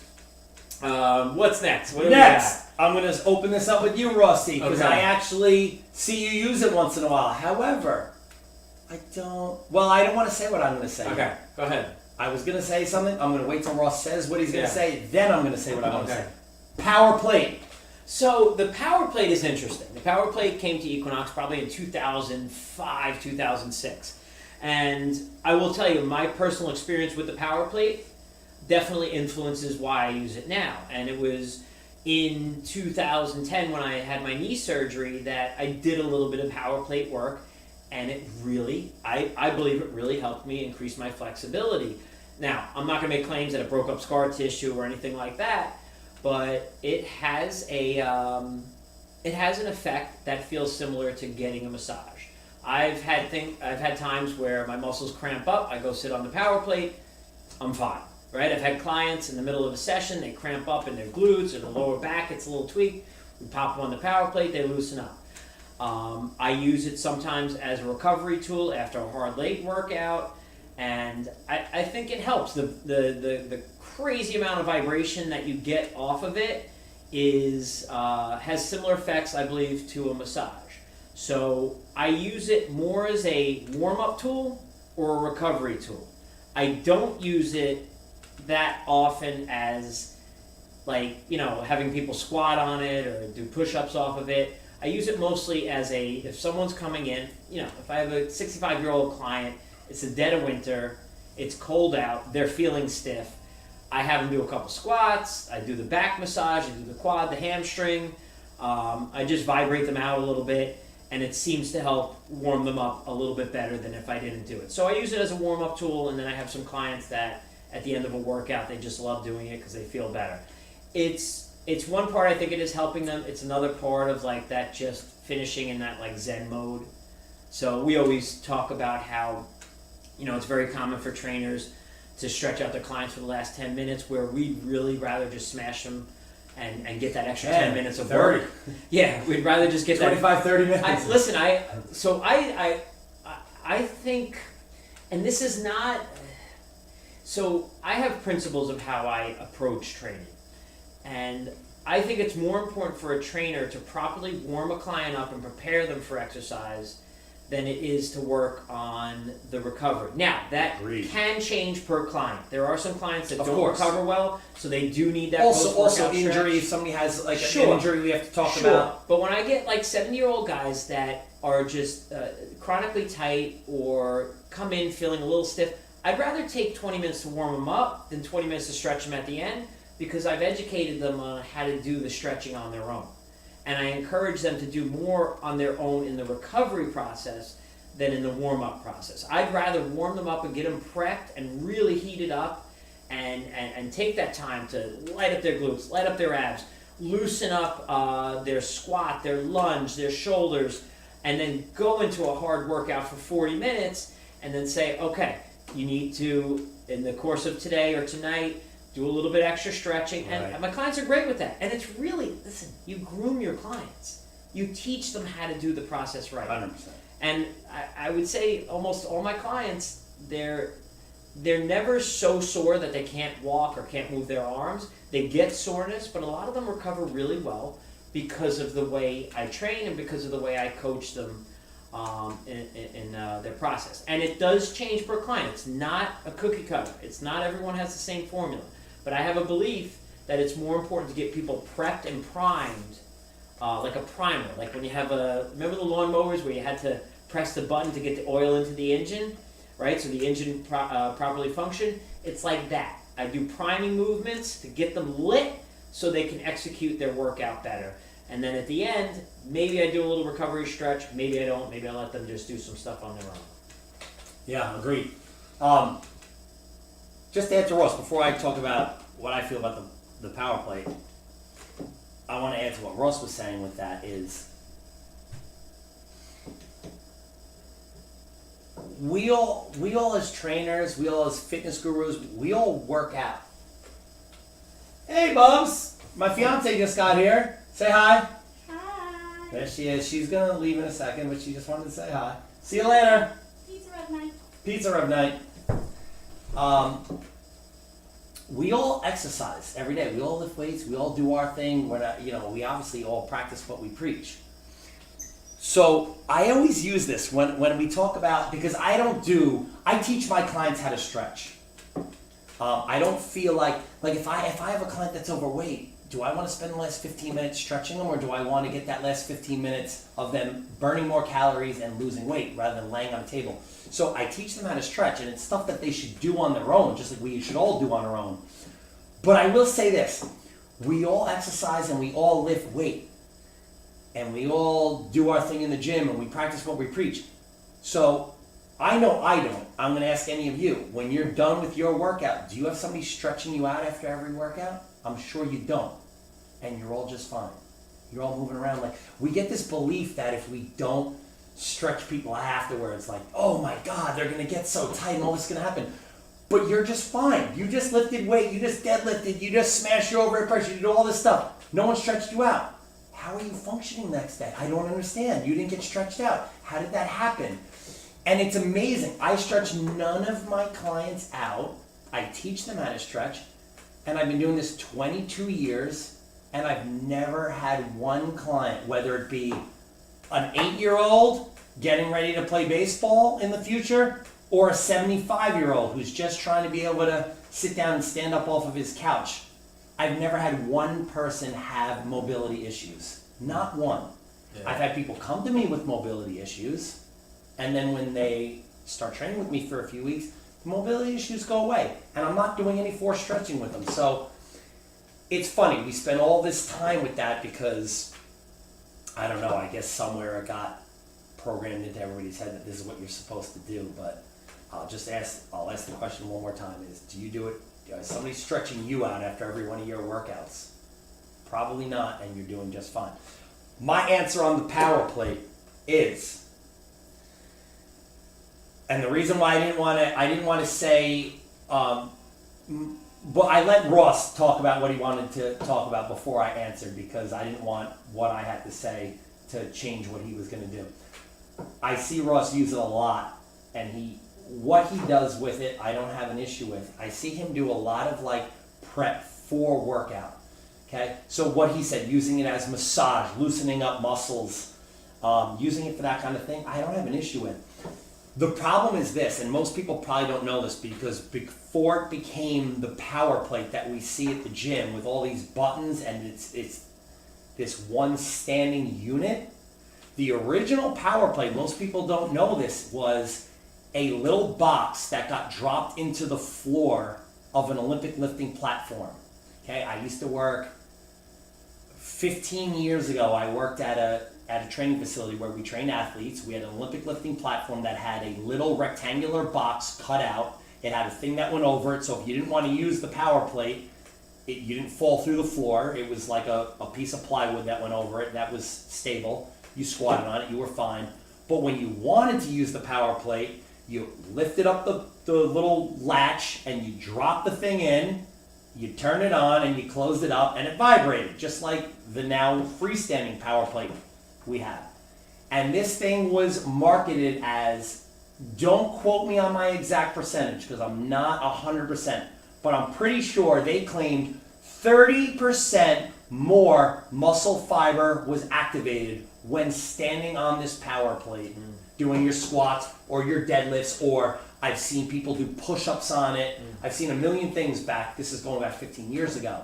What's next? What do Next, I'm going to open this up with you, Rossi, because Okay. I actually see you use it once in a while. However, I don't want to say what I'm going to say. we got? Okay, go ahead. I was going to say something. I'm going to wait till Ross says what he's going Yeah. to say. Then I'm going to say what I want to Okay. say. Power plate. So the power plate is interesting. The power plate came to Equinox probably in 2005, 2006. And I will tell you, my personal experience with the power plate definitely influences why I use it now. And it was in 2010 when I had my knee surgery that I did a little bit of power plate work. And it really, I believe it really helped me increase my flexibility. Now, I'm not going to make claims that it broke up scar tissue or anything like that, but it has an effect that feels similar to getting a massage. I've had times where my muscles cramp up. I go sit on the power plate. I'm fine, right? I've had clients in the middle of a session. They cramp up in their glutes or the lower back. It's a little tweak. We pop them on the power plate. They loosen up. I use it sometimes as a recovery tool after a hard leg workout, and I think it helps. The crazy amount of vibration that you get off of it has similar effects, I believe, to a massage. So I use it more as a warm-up tool or a recovery tool. I don't use it that often as having people squat on it or do push-ups off of it. I use it mostly as if someone's coming in, if I have a 65-year-old client, it's the dead of winter, it's cold out, they're feeling stiff, I have them do a couple squats, I do the back massage, I do the quad, the hamstring, I just vibrate them out a little bit, and it seems to help warm them up a little bit better than if I didn't do it. So I use it as a warm-up tool, and then I have some clients that at the end of a workout, they just love doing it because they feel better. It's one part I think it is helping them. It's another part of that just finishing in that Zen mode. So we always talk about how, it's very common for trainers to stretch out their clients for the last 10 minutes, where we'd really rather just smash them and get that extra 10 minutes of 30. work. Yeah, we'd rather just get 25, 30 minutes. I think, and this is not, so I have principles of how I approach training. And I think it's more important for a trainer to properly warm a client up and prepare them for exercise than it is to work on the recovery. Now, that Agreed. can change per client. There are some clients that Of don't course. recover well, so they do need that Also post-workout injury. stretch. If somebody has like Sure. an injury, we have to talk Sure, about. but when I get like 70-year-old guys that are just chronically tight or come in feeling a little stiff, I'd rather take 20 minutes to warm them up than 20 minutes to stretch them at the end, because I've educated them on how to do the stretching on their own. And I encourage them to do more on their own in the recovery process than in the warm-up process. I'd rather warm them up and get them prepped and really heat it up and take that time to light up their glutes, light up their abs, loosen up their squat, their lunge, their shoulders, and then go into a hard workout for 40 minutes and then say, okay, you need to, in the course of today or tonight, do a little bit extra stretching. Right. And my clients are great with that. And it's really, listen, you groom your clients. You teach them how to do the process right. 100%. And I would say almost all my clients, they're never so sore that they can't walk or can't move their arms. They get soreness, but a lot of them recover really well because of the way I train and because of the way I coach them in their process. And it does change per client. It's not a cookie cutter. It's not everyone has the same formula. But I have a belief that it's more important to get people prepped and primed, like a primer. Like when you have remember the lawnmowers where you had to press the button to get the oil into the engine, right? So the engine properly functioned. It's like that. I do priming movements to get them lit so they can execute their workout better. And then at the end, maybe I do a little recovery stretch, maybe I don't, maybe I let them just do some stuff on their own. Yeah, agreed. Just to answer Ross, before I talk about what I feel about the power plate, I want to add to what Ross was saying with that is we all as trainers, we all as fitness gurus, we all work out. Hey Bubs, my fiance just got here. Say hi. Hi. There she is. She's gonna leave in a second, but she just wanted to say hi. See you later. Pizza Red Night. Pizza Rev night. We all exercise every day. We all lift weights. We all do our thing. We're not, we obviously all practice what we preach. So I always use this when we talk about, because I teach my clients how to stretch. I don't feel like if I have a client that's overweight, do I want to spend the last 15 minutes stretching them, or do I want to get that last 15 minutes of them burning more calories and losing weight rather than laying on a table? So I teach them how to stretch, and it's stuff that they should do on their own, just like we should all do on our own. But I will say this, we all exercise and we all lift weight, and we all do our thing in the gym, and we practice what we preach. So I know I don't. I'm going to ask any of you, when you're done with your workout, do you have somebody stretching you out after every workout? I'm sure you don't. And you're all just fine. You're all moving around. Like, we get this belief that if we don't stretch people afterwards, like, oh my God, they're going to get so tight and all this is going to happen. But you're just fine. You just lifted weight. You just deadlifted. You just smashed your overhead press. You did all this stuff. No one stretched you out. How are you functioning next day? I don't understand. You didn't get stretched out. How did that happen? And it's amazing. I stretch none of my clients out. I teach them how to stretch. And I've been doing this 22 years. And I've never had one client, whether it be an 8-year-old getting ready to play baseball in the future, or a 75-year-old who's just trying to be able to sit down and stand up off of his couch. I've never had one person have mobility issues. Not one. Yeah. I've had people come to me with mobility issues, and then when they start training with me for a few weeks, the mobility issues go away. And I'm not doing any forced stretching with them. So it's funny, we spend all this time with that because, I don't know, I guess somewhere it got programmed into everybody's head that this is what you're supposed to do. But I'll ask the question one more time, is do you do it? Is somebody stretching you out after every one of your workouts? Probably not, and you're doing just fine. My answer on the power plate is, and the reason why I didn't want to say, but I let Ross talk about what he wanted to talk about before I answered, because I didn't want what I had to say to change what he was going to do. I see Ross use it a lot, and what he does with it, I don't have an issue with. I see him do a lot of prep for workout. Okay, so what he said, using it as massage, loosening up muscles, using it for that kind of thing, I don't have an issue with. The problem is this, and most people probably don't know this, because before it became the power plate that we see at the gym with all these buttons and it's this one standing unit, the original power plate, most people don't know this, was a little box that got dropped into the floor of an Olympic lifting platform. Okay, I used to work 15 years ago. I worked at a training facility where we trained athletes. We had an Olympic lifting platform that had a little rectangular box cut out. It had a thing that went over it, so if you didn't want to use the power plate, you didn't fall through the floor. It was like a piece of plywood that went over it that was stable. You squatted on it, you were fine. But when you wanted to use the power plate, you lifted up the little latch and you dropped the thing in, you turned it on and you closed it up and it vibrated, just like the now freestanding power plate we have. And this thing was marketed as, don't quote me on my exact percentage because I'm not 100%, but I'm pretty sure they claimed 30% more muscle fiber was activated when standing on this power plate, doing your squats or your deadlifts, or I've seen people do push-ups on it. I've seen a million things back. This is going back 15 years ago.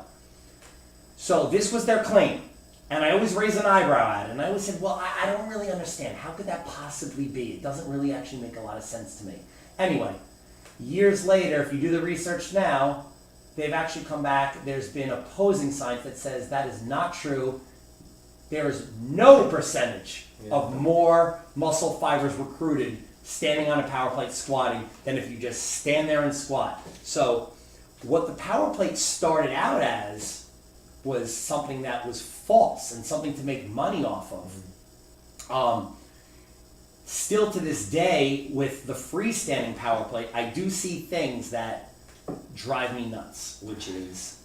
So this was their claim. And I always raise an eyebrow at it. And I always said, well, I don't really understand. How could that possibly be? It doesn't really actually make a lot of sense to me. Anyway, years later, if you do the research now, they've actually come back. There's been opposing science that says that is not true. There is no percentage of more muscle fibers recruited standing on a power plate squatting than if you just stand there and squat. So what the power plate started out as was something that was false and something to make money off of. Still to this day, with the freestanding power plate, I do see things that drive me nuts, which is,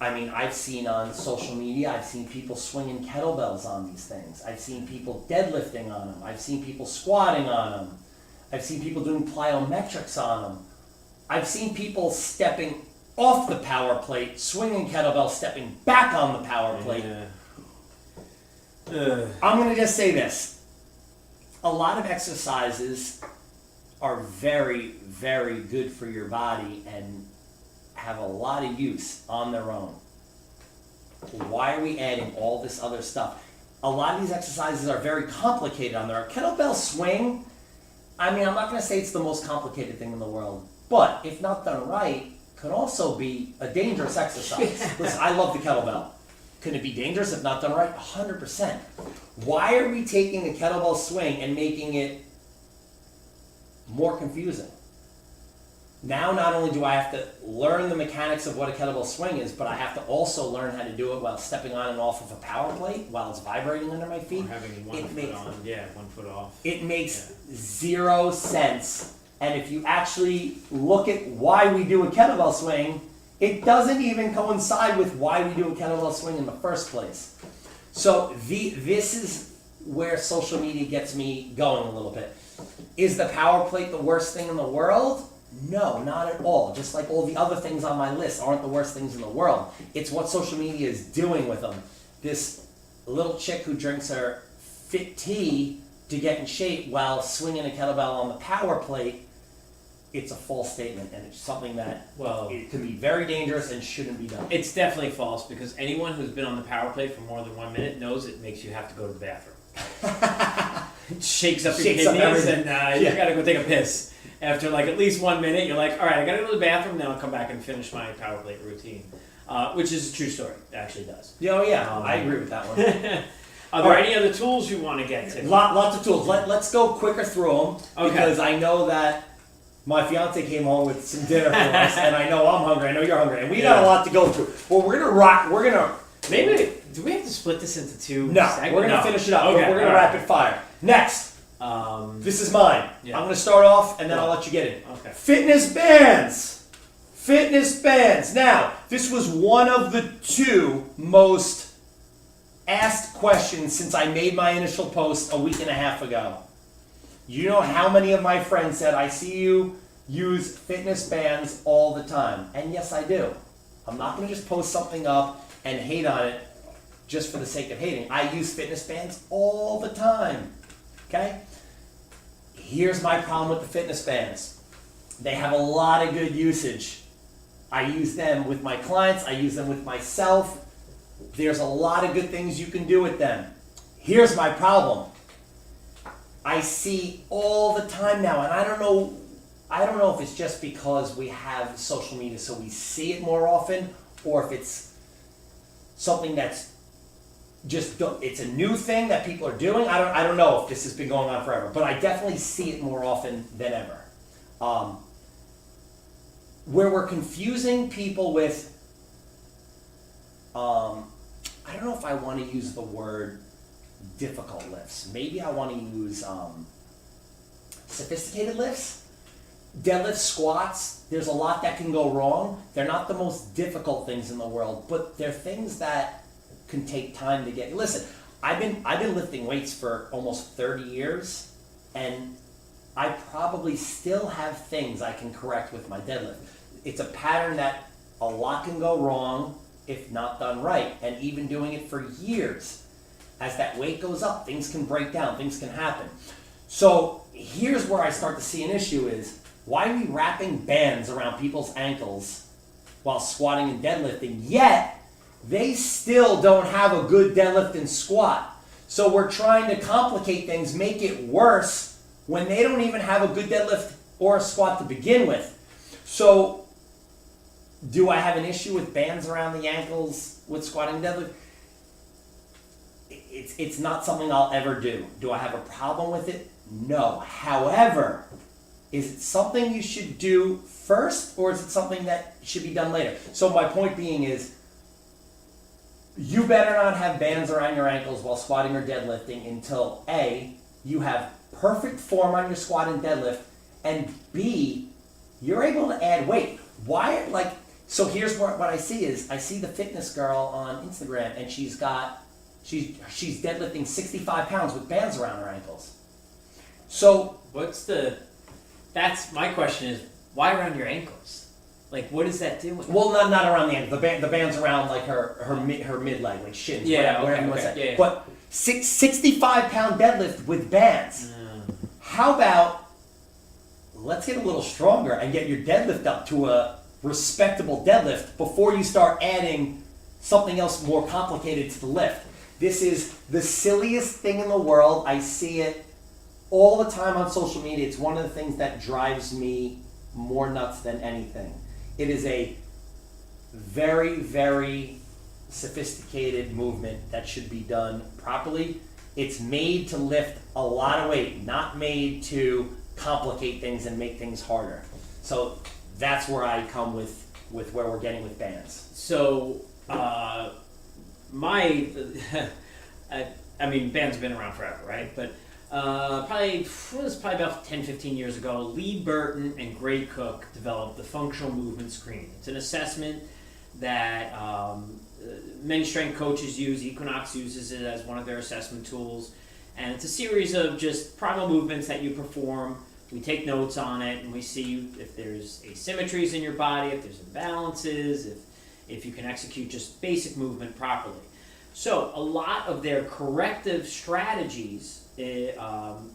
I mean, I've seen on social media, I've seen people swinging kettlebells on these things. I've seen people deadlifting on them. I've seen people squatting on them. I've seen people doing plyometrics on them. I've seen people stepping off the power plate, swinging kettlebell, stepping back on the power plate. I'm going to just say this. A lot of exercises are very, very good for your body and have a lot of use on their own. Why are we adding all this other stuff? A lot of these exercises are very complicated on there. A kettlebell swing, I mean, I'm not going to say it's the most complicated thing in the world, but if not done right, could also be a dangerous exercise. Listen, I love the kettlebell. Could it be dangerous if not done right? 100%. Why are we taking a kettlebell swing and making it more confusing? Now, not only do I have to learn the mechanics of what a kettlebell swing is, but I have to also learn how to do it while stepping on and off of a power plate, while it's vibrating under my feet. Or having one foot on, 1 foot off. It makes zero sense. And if you actually look at why we do a kettlebell swing, it doesn't even coincide with why we do a kettlebell swing in the first place. So this is where social media gets me going a little bit. Is the power plate the worst thing in the world? No, not at all. Just like all the other things on my list aren't the worst things in the world. It's what social media is doing with them. This little chick who drinks her fit tea to get in shape while swinging a kettlebell on the power plate, it's a false statement, and it's something that, well, it can be very dangerous and shouldn't be done. It's definitely false, because anyone who's been on the power plate for more than 1 minute knows it makes you have to go to the bathroom. It shakes up your kidneys, and you gotta go take a piss. After like at least 1 minute, you're like, all right, I gotta go to the bathroom, then I'll come back and finish my power plate routine. Which is a true story. It actually does. Oh yeah, I agree with that one. Are there any other tools you want to get to? Lots of tools. Let's go quicker through them, because I know that my fiance came home with some dinner for us, and I know I'm hungry. I know you're hungry, and we got a lot to go through. Well, we're gonna maybe. Do we have to split this into two? No, segments? we're gonna finish it up. Okay, We're gonna rapid fire. Next. This is mine. Yeah. I'm going to start off and then I'll let you get it. Okay. Fitness bands. Fitness bands. Now, this was one of the 2 most asked questions since I made my initial post a week and a half ago. You know how many of my friends said, I see you use fitness bands all the time. And yes, I do. I'm not going to just post something up and hate on it just for the sake of hating. I use fitness bands all the time. Okay? Here's my problem with the fitness bands. They have a lot of good usage. I use them with my clients, I use them with myself. There's a lot of good things you can do with them. Here's my problem. I see all the time now, and I don't know if it's just because we have social media so we see it more often, or if it's something that's just, it's a new thing that people are doing. I don't know if this has been going on forever, but I definitely see it more often than ever. Where we're confusing people with, I don't know if I want to use the word difficult lifts. Maybe I want to use sophisticated lifts. Deadlifts, squats, there's a lot that can go wrong. They're not the most difficult things in the world, but they're things that can take time to get. Listen, I've been lifting weights for almost 30 years, and I probably still have things I can correct with my deadlift. It's a pattern that a lot can go wrong if not done right, and even doing it for years. As that weight goes up, things can break down, things can happen. So here's where I start to see an issue is, why are we wrapping bands around people's ankles while squatting and deadlifting, yet they still don't have a good deadlift and squat? So we're trying to complicate things, make it worse, when they don't even have a good deadlift or a squat to begin with. So do I have an issue with bands around the ankles with squatting and deadlift? It's not something I'll ever do. Do I have a problem with it? No. However, is it something you should do first, or is it something that should be done later? So my point being is, you better not have bands around your ankles while squatting or deadlifting until A, you have perfect form on your squat and deadlift, and B, you're able to add weight. Why, so here's what I see is, I see the fitness girl on Instagram, and she's deadlifting 65 pounds with bands around her ankles. So that's my question is, why around your ankles? Like, what is that doing? well, not around the ankle. The band's around like her mid leg, like shins. Yeah, whatever okay, you want to okay, say. yeah. But 65-pound deadlift with bands. How about let's get a little stronger and get your deadlift up to a respectable deadlift before you start adding something else more complicated to the lift. This is the silliest thing in the world. I see it all the time on social media. It's one of the things that drives me more nuts than anything. It is a very, very sophisticated movement that should be done properly. It's made to lift a lot of weight, not made to complicate things and make things harder. So that's where I come with where we're getting with bands. So, bands have been around forever, right? But it was probably about 10, 15 years ago, Lee Burton and Gray Cook developed the functional movement screen. It's an assessment that many strength coaches use. Equinox uses it as one of their assessment tools. And it's a series of just primal movements that you perform. We take notes on it, and we see if there's asymmetries in your body, if there's imbalances, if you can execute just basic movement properly. So a lot of their corrective strategies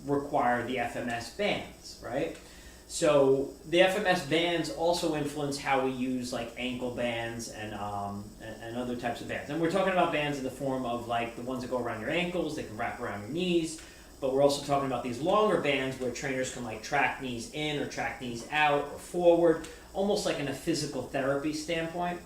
require the FMS bands, right? So the FMS bands also influence how we use like ankle bands and other types of bands. And we're talking about bands in the form of like the ones that go around your ankles, they can wrap around your knees, but we're also talking about these longer bands where trainers can like track knees in or track knees out or forward, almost like in a physical therapy standpoint.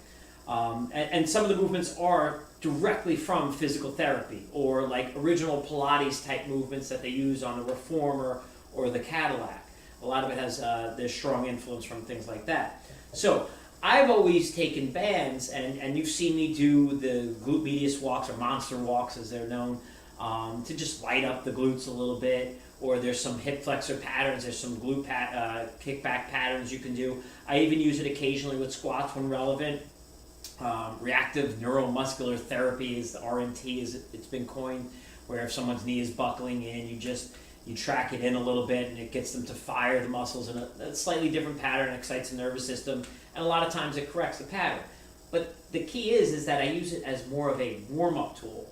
And some of the movements are directly from physical therapy or like original Pilates type movements that they use on the Reformer or the Cadillac. A lot of it has there's strong influence from things like that. So I've always taken bands, and you've seen me do the glute medius walks or monster walks as they're known, to just light up the glutes a little bit. Or there's some hip flexor patterns, there's some glute kickback patterns you can do. I even use it occasionally with squats when relevant. Reactive neuromuscular therapy is the RNT, it's been coined, where if someone's knee is buckling in, you track it in a little bit and it gets them to fire the muscles in a slightly different pattern, excites the nervous system, and a lot of times it corrects the pattern. But the key is that I use it as more of a warm-up tool.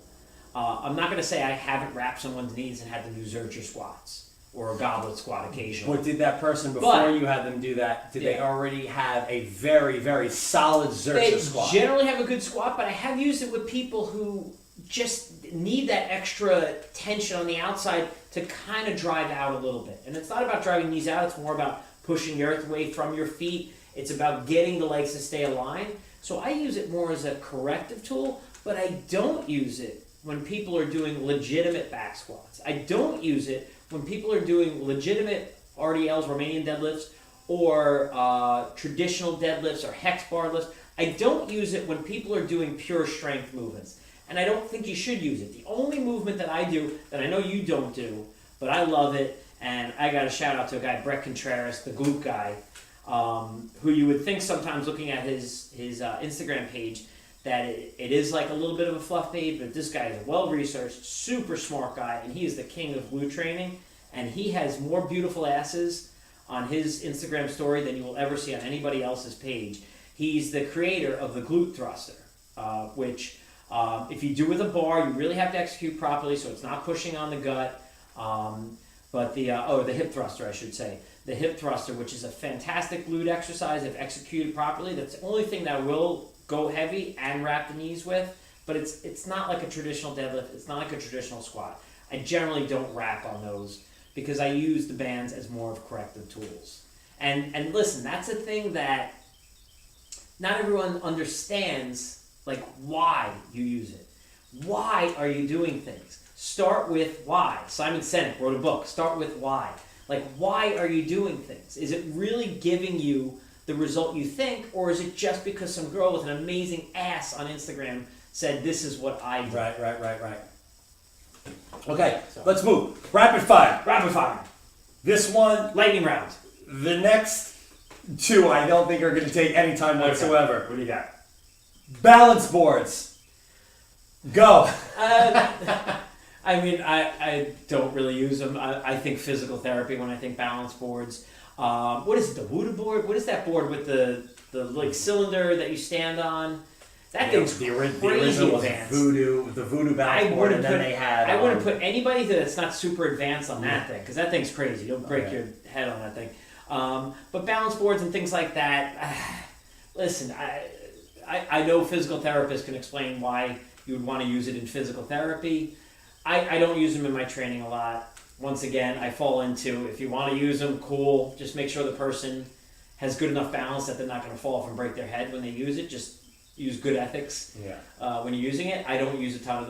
I'm not going to say I haven't wrapped someone's knees and had them do Zercher squats or a goblet squat occasionally. But did that person, before you had them do that, did they already have a very, very solid Zercher squat? They generally have a good squat, but I have used it with people who just need that extra tension on the outside to kind of drive out a little bit. And it's not about driving knees out, it's more about pushing the earth away from your feet. It's about getting the legs to stay aligned. So I use it more as a corrective tool, but I don't use it when people are doing legitimate back squats. I don't use it when people are doing legitimate RDLs, Romanian deadlifts, or traditional deadlifts or hex bar lifts. I don't use it when people are doing pure strength movements. And I don't think you should use it. The only movement that I do, that I know you don't do, but I love it, and I got a shout out to a guy, Brett Contreras, the glute guy, who you would think sometimes looking at his Instagram page that it is like a little bit of a fluff babe, but this guy is a well-researched, super smart guy, and he is the king of glute training, and he has more beautiful asses on his Instagram story than you will ever see on anybody else's page. He's the creator of the glute thruster, which if you do with a bar, you really have to execute properly so it's not pushing on the gut. But the hip thruster, I should say. The hip thruster, which is a fantastic glute exercise if executed properly. That's the only thing that I will go heavy and wrap the knees with, but it's not like a traditional deadlift. It's not like a traditional squat. I generally don't wrap on those because I use the bands as more of corrective tools. And listen, that's a thing that not everyone understands, like why you use it. Why are you doing things? Start with why. Simon Sinek wrote a book, Start with Why. Like, why are you doing things? Is it really giving you the result you think, or is it just because some girl with an amazing ass on Instagram said, this is what I do? Right. Okay, let's move. Rapid fire. Rapid fire. This one, Lightning round. the next two I don't think are going to take any time whatsoever. What do you got? Balance boards. Go. I mean, I don't really use them. I think physical therapy when I think balance boards. What is it, the Voodoo board? What is that board with the like cylinder that you stand on? That thing's the crazy original was advanced. the Voodoo balance board, and then they had... I wouldn't put anybody that's not super advanced on that thing, because that thing's crazy. You'll break your head on that thing. But balance boards and things like that, listen, I know physical therapists can explain why you would want to use it in physical therapy. I don't use them in my training a lot. Once again, I fall into, if you want to use them, cool. Just make sure the person has good enough balance that they're not going to fall off and break their head when they use it. Just use good ethics when you're using it. I don't use a ton of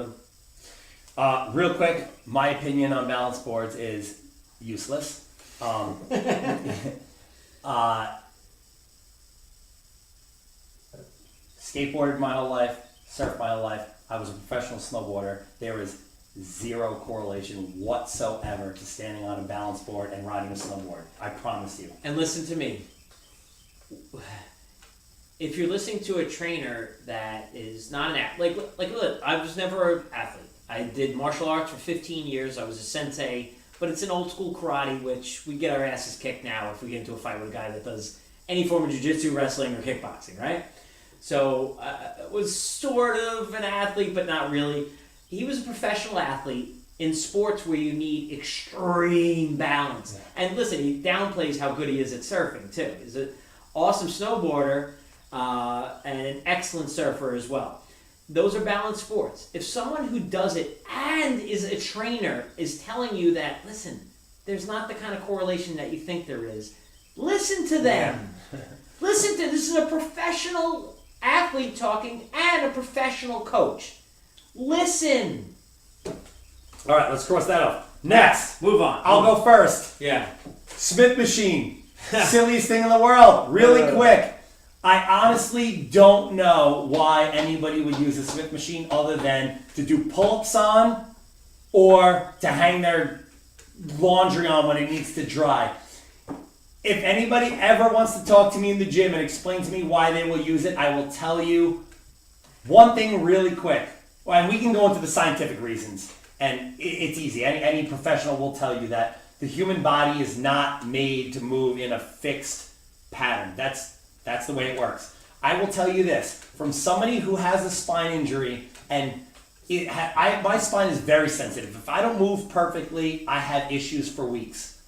them. Real quick, my opinion on balance boards is useless. Skateboarded my whole life, surfed my whole life. I was a professional snowboarder. There is zero correlation whatsoever to standing on a balance board and riding a snowboard. I promise you. And listen to me. If you're listening to a trainer that is not an athlete, look, I was never an athlete. I did martial arts for 15 years. I was a sensei, but it's an old school karate, which we get our asses kicked now if we get into a fight with a guy that does any form of jiu-jitsu, wrestling, or kickboxing, right? So I was sort of an athlete, but not really. He was a professional athlete in sports where you need extreme balance. Yeah. And listen, he downplays how good he is at surfing, too. He's an awesome snowboarder and an excellent surfer as well. Those are balanced sports. If someone who does it and is a trainer is telling you that, listen, there's not the kind of correlation that you think there is, listen to them. Listen to, this is a professional athlete talking and a professional coach. Listen. All right, let's cross that off. Next. Move on. I'll go first. Yeah. Smith machine. Silliest thing in the world. Really quick. I honestly don't know why anybody would use a Smith machine other than to do pull-ups on or to hang their laundry on when it needs to dry. If anybody ever wants to talk to me in the gym and explain to me why they will use it, I will tell you one thing really quick. Well, and we can go into the scientific reasons, and it's easy. Any professional will tell you that the human body is not made to move in a fixed pattern. That's the way it works. I will tell you this, from somebody who has a spine injury, and my spine is very sensitive. If I don't move perfectly, I have issues for weeks.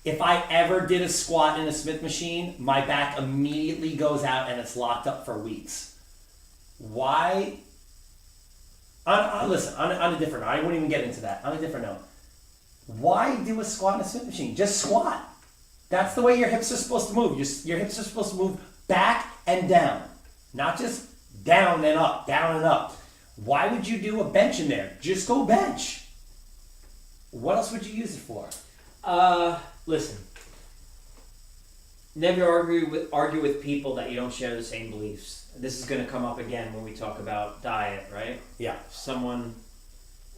If I ever did a squat in a Smith machine, my back immediately goes out and it's locked up for weeks. Why? Listen, on a different note, I wouldn't even get into that. On a different note, why do a squat in a Smith machine? Just squat. That's the way your hips are supposed to move. Your hips are supposed to move back and down, not just down and up, down and up. Why would you do a bench in there? Just go bench. What else would you use it for? Listen. Never argue with people that you don't share the same beliefs. This is going to come up again when we talk about diet, right? Yeah. If someone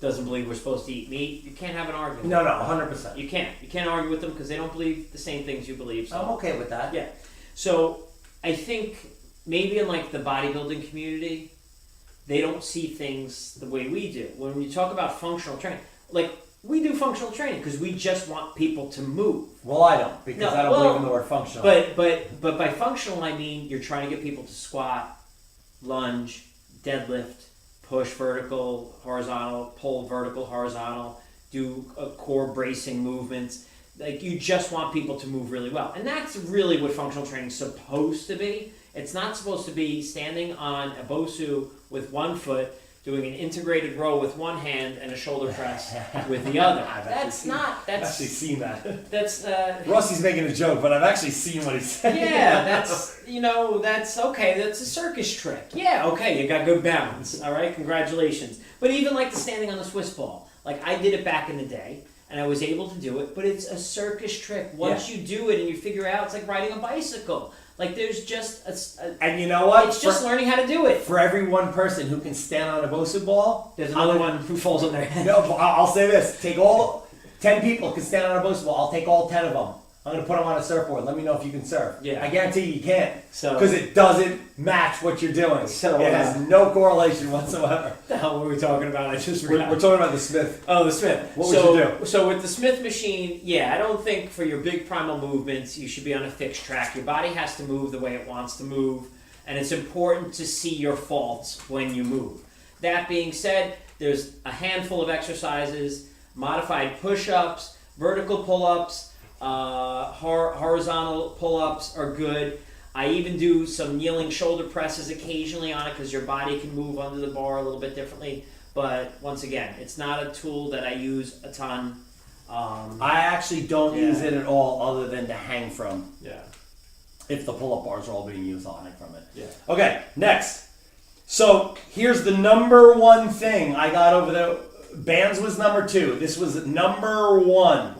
doesn't believe we're supposed to eat meat, you can't have an argument. No, 100%. You can't. You can't argue with them because they don't believe the same things you believe. So. I'm okay with that. Yeah. So I think maybe in like the bodybuilding community, they don't see things the way we do. When we talk about functional training, like we do functional training because we just want people to move. Well, I don't, because I don't believe in the word functional. But by functional, I mean you're trying to get people to squat, lunge, deadlift, push vertical, horizontal, pull vertical, horizontal, do core bracing movements. Like you just want people to move really well. And that's really what functional training is supposed to be. It's not supposed to be standing on a BOSU with one foot, doing an integrated row with one hand and a shoulder press with the other. I've actually seen that. That's Rusty's making a joke, but I've actually seen what he's saying. yeah, that's okay. That's a circus trick. Yeah, okay, you got good balance. All right, congratulations. But even like the standing on the Swiss ball, like I did it back in the day, and I was able to do it. But it's a circus trick. Once you do it and you figure out, it's like riding a bicycle. Like there's just and you know what? It's just learning how to do it. For every one person who can stand on a BOSU ball, There's another one who falls on their head. No, I'll say this: take all 10 people can stand on a BOSU ball. I'll take all 10 of them. I'm gonna put them on a surfboard. Let me know if you can surf. Yeah. I guarantee you can't. So Because it doesn't match what you're doing. So, it has no correlation whatsoever. what the hell were we talking about? I just We're talking about the Smith. Oh, the Smith. What would you do? So with the Smith machine, yeah, I don't think for your big primal movements you should be on a fixed track. Your body has to move the way it wants to move, and it's important to see your faults when you move. That being said, there's a handful of exercises, modified push-ups, vertical pull-ups, horizontal pull-ups are good. I even do some kneeling shoulder presses occasionally on it because your body can move under the bar a little bit differently. But once again, it's not a tool that I use a ton. I actually don't use it at all, other than to hang from. Yeah. If the pull-up bars are all being used, I'll hang from it. Yeah. Okay, next. So here's the number one thing I got over there. Bands was number 2. This was number 1.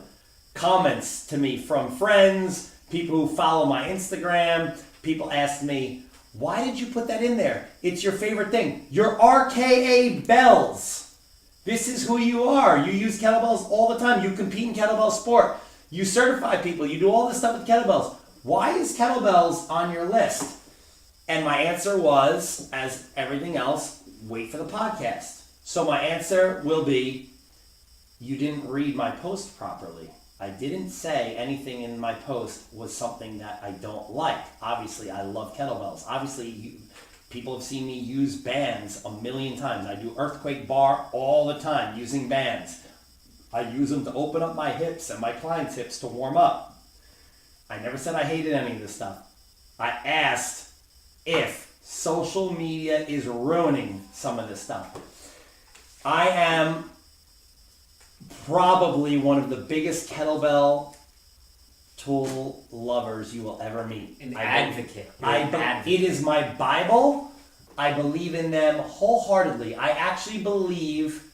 Comments to me from friends, people who follow my Instagram. People asked me, why did you put that in there? It's your favorite thing. Your RKA bells. This is who you are. You use kettlebells all the time. You compete in kettlebell sport. You certify people. You do all this stuff with kettlebells. Why is kettlebells on your list? And my answer was, as everything else, wait for the podcast. So my answer will be, you didn't read my post properly. I didn't say anything in my post was something that I don't like. Obviously, I love kettlebells. Obviously, people have seen me use bands a million times. I do earthquake bar all the time using bands. I use them to open up my hips and my clients' hips to warm up. I never said I hated any of this stuff. I asked if social media is ruining some of this stuff. I am probably one of the biggest kettlebell tool lovers you will ever meet. An advocate. It is my Bible. I believe in them wholeheartedly. I actually believe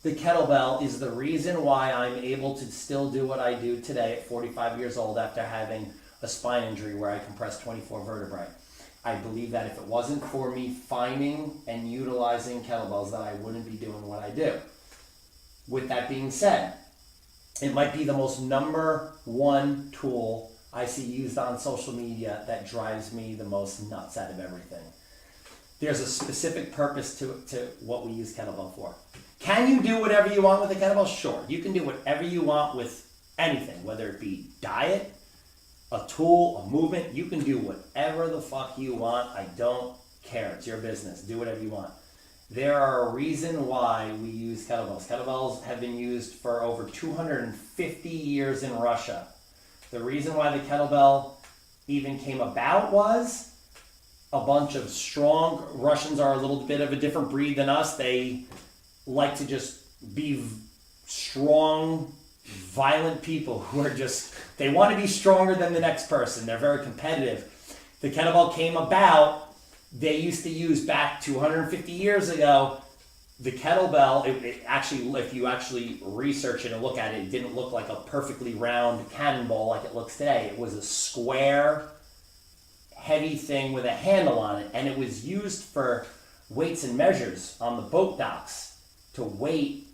the kettlebell is the reason why I'm able to still do what I do today at 45 years old after having a spine injury where I compressed 24 vertebrae. I believe that if it wasn't for me finding and utilizing kettlebells, that I wouldn't be doing what I do. With that being said, it might be the most number 1 tool I see used on social media that drives me the most nuts out of everything. There's a specific purpose to what we use kettlebell for. Can you do whatever you want with a kettlebell? Sure. You can do whatever you want with anything, whether it be diet, a tool, a movement. You can do whatever the fuck you want. I don't care. It's your business. Do whatever you want. There are a reason why we use kettlebells. Kettlebells have been used for over 250 years in Russia. The reason why the kettlebell even came about was a bunch of strong Russians are a little bit of a different breed than us. They like to just be strong, violent people who are just, they want to be stronger than the next person. They're very competitive. The kettlebell came about, they used to use back 250 years ago, the kettlebell, it actually, if you actually research it and look at it, it didn't look like a perfectly round cannonball like it looks today. It was a square, heavy thing with a handle on it, and it was used for weights and measures on the boat docks to weight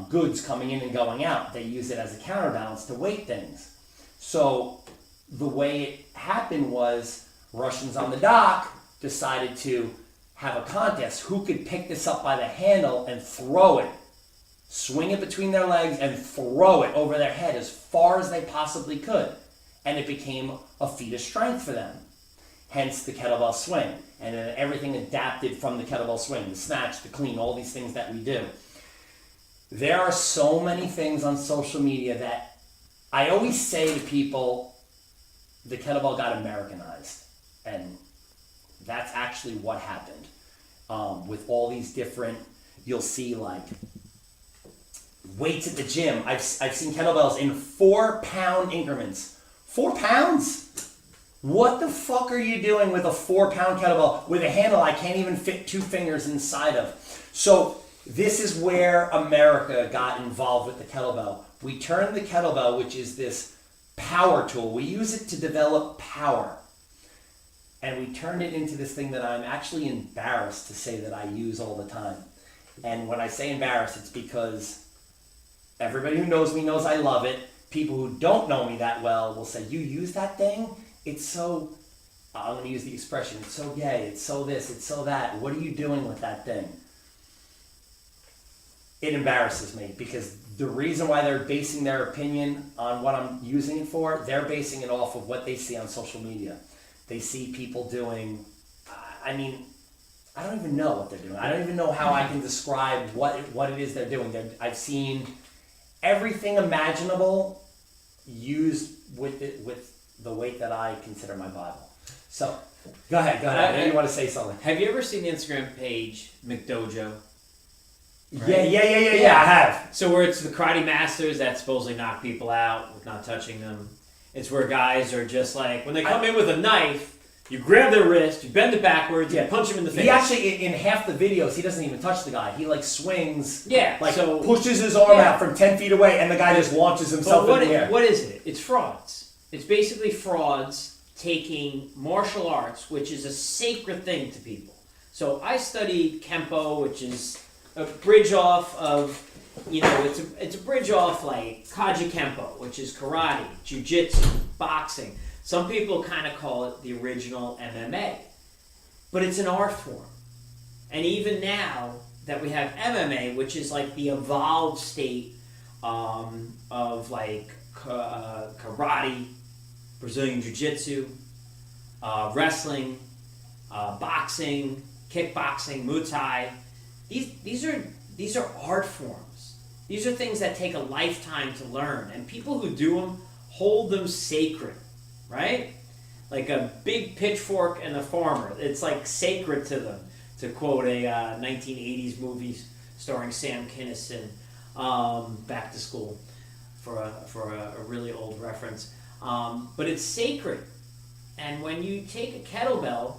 goods coming in and going out. They use it as a counterbalance to weight things. So the way it happened was Russians on the dock decided to have a contest. Who could pick this up by the handle and throw it, swing it between their legs and throw it over their head as far as they possibly could. And it became a feat of strength for them. Hence the kettlebell swing. And then everything adapted from the kettlebell swing, the snatch, the clean, all these things that we do. There are so many things on social media that I always say to people, the kettlebell got Americanized. And that's actually what happened. With all these different, you'll see like weights at the gym. I've seen kettlebells in 4-pound increments. 4 pounds? What the fuck are you doing with a 4-pound kettlebell with a handle I can't even fit 2 fingers inside of? So this is where America got involved with the kettlebell. We turned the kettlebell, which is this power tool, we use it to develop power. And we turned it into this thing that I'm actually embarrassed to say that I use all the time. And when I say embarrassed, it's because everybody who knows me knows I love it. People who don't know me that well will say, you use that thing? It's so, I'm going to use the expression, it's so gay, it's so this, it's so that. What are you doing with that thing? It embarrasses me because the reason why they're basing their opinion on what I'm using it for, they're basing it off of what they see on social media. They see people doing, I mean, I don't even know what they're doing. I don't even know how I can describe what it is they're doing. I've seen everything imaginable used with the weight that I consider my Bible. So, go ahead. I know you want to say something. Have you ever seen the Instagram page McDojo? Right? Yeah, I have. So where it's the karate masters that supposedly knock people out with not touching them. It's where guys are just like, when they come in with a knife, you grab their wrist, you bend it backwards, you punch him in the face. He actually, in half the videos, he doesn't even touch the guy. He like swings, so pushes his arm out from 10 feet away, and the guy just launches himself in the air. What is it? It's frauds. It's basically frauds taking martial arts, which is a sacred thing to people. So I studied Kempo, which is a bridge off of, it's a bridge off like Kaji Kempo, which is karate, jiu-jitsu, boxing. Some people kind of call it the original MMA, but it's an art form. And even now that we have MMA, which is like the evolved state of like karate, Brazilian jiu-jitsu, wrestling, boxing, kickboxing, Muay Thai. These are art forms. These are things that take a lifetime to learn, and people who do them hold them sacred, right? Like a big pitchfork and a farmer. It's like sacred to them, to quote a 1980s movie starring Sam Kinison, Back to School, for a really old reference. But it's sacred. And when you take a kettlebell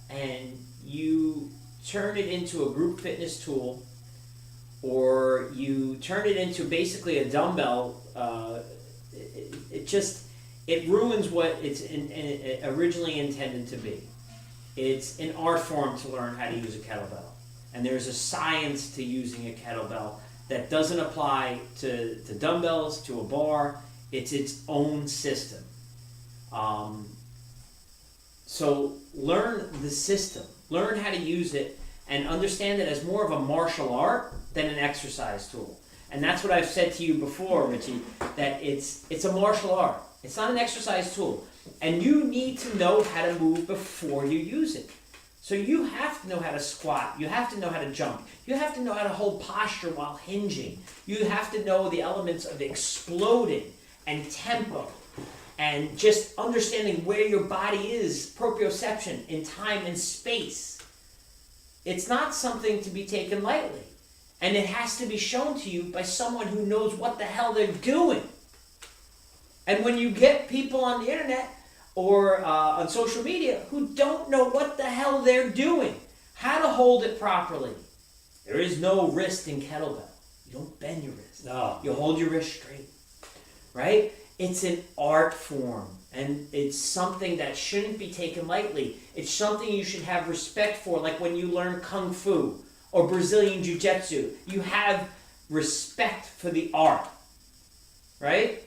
and you turn it into a group fitness tool, or you turn it into basically a dumbbell, it ruins what it's originally intended to be. It's an art form to learn how to use a kettlebell. And there's a science to using a kettlebell that doesn't apply to dumbbells, to a bar. It's its own system. So learn the system. Learn how to use it and understand it as more of a martial art than an exercise tool. And that's what I've said to you before, Richie, that it's a martial art. It's not an exercise tool. And you need to know how to move before you use it. So you have to know how to squat. You have to know how to jump. You have to know how to hold posture while hinging. You have to know the elements of exploding and tempo and just understanding where your body is, proprioception in time and space. It's not something to be taken lightly. And it has to be shown to you by someone who knows what the hell they're doing. And when you get people on the internet or on social media who don't know what the hell they're doing, how to hold it properly. There is no wrist in kettlebell. You don't bend your wrist. No. You hold your wrist straight, right? It's an art form, and it's something that shouldn't be taken lightly. It's something you should have respect for, like when you learn Kung Fu or Brazilian Jiu-Jitsu. You have respect for the art, right?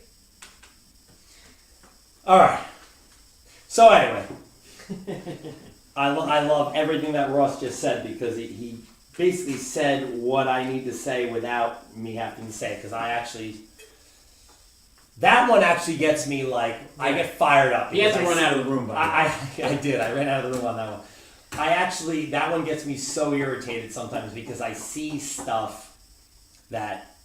All right. So anyway, I love everything that Ross just said because he basically said what I need to say without me having to say it. Because that one actually gets me like, I get fired up. You have to because run out of the room, buddy. I did. I ran out of the room on that one. That one gets me so irritated sometimes because I see stuff that,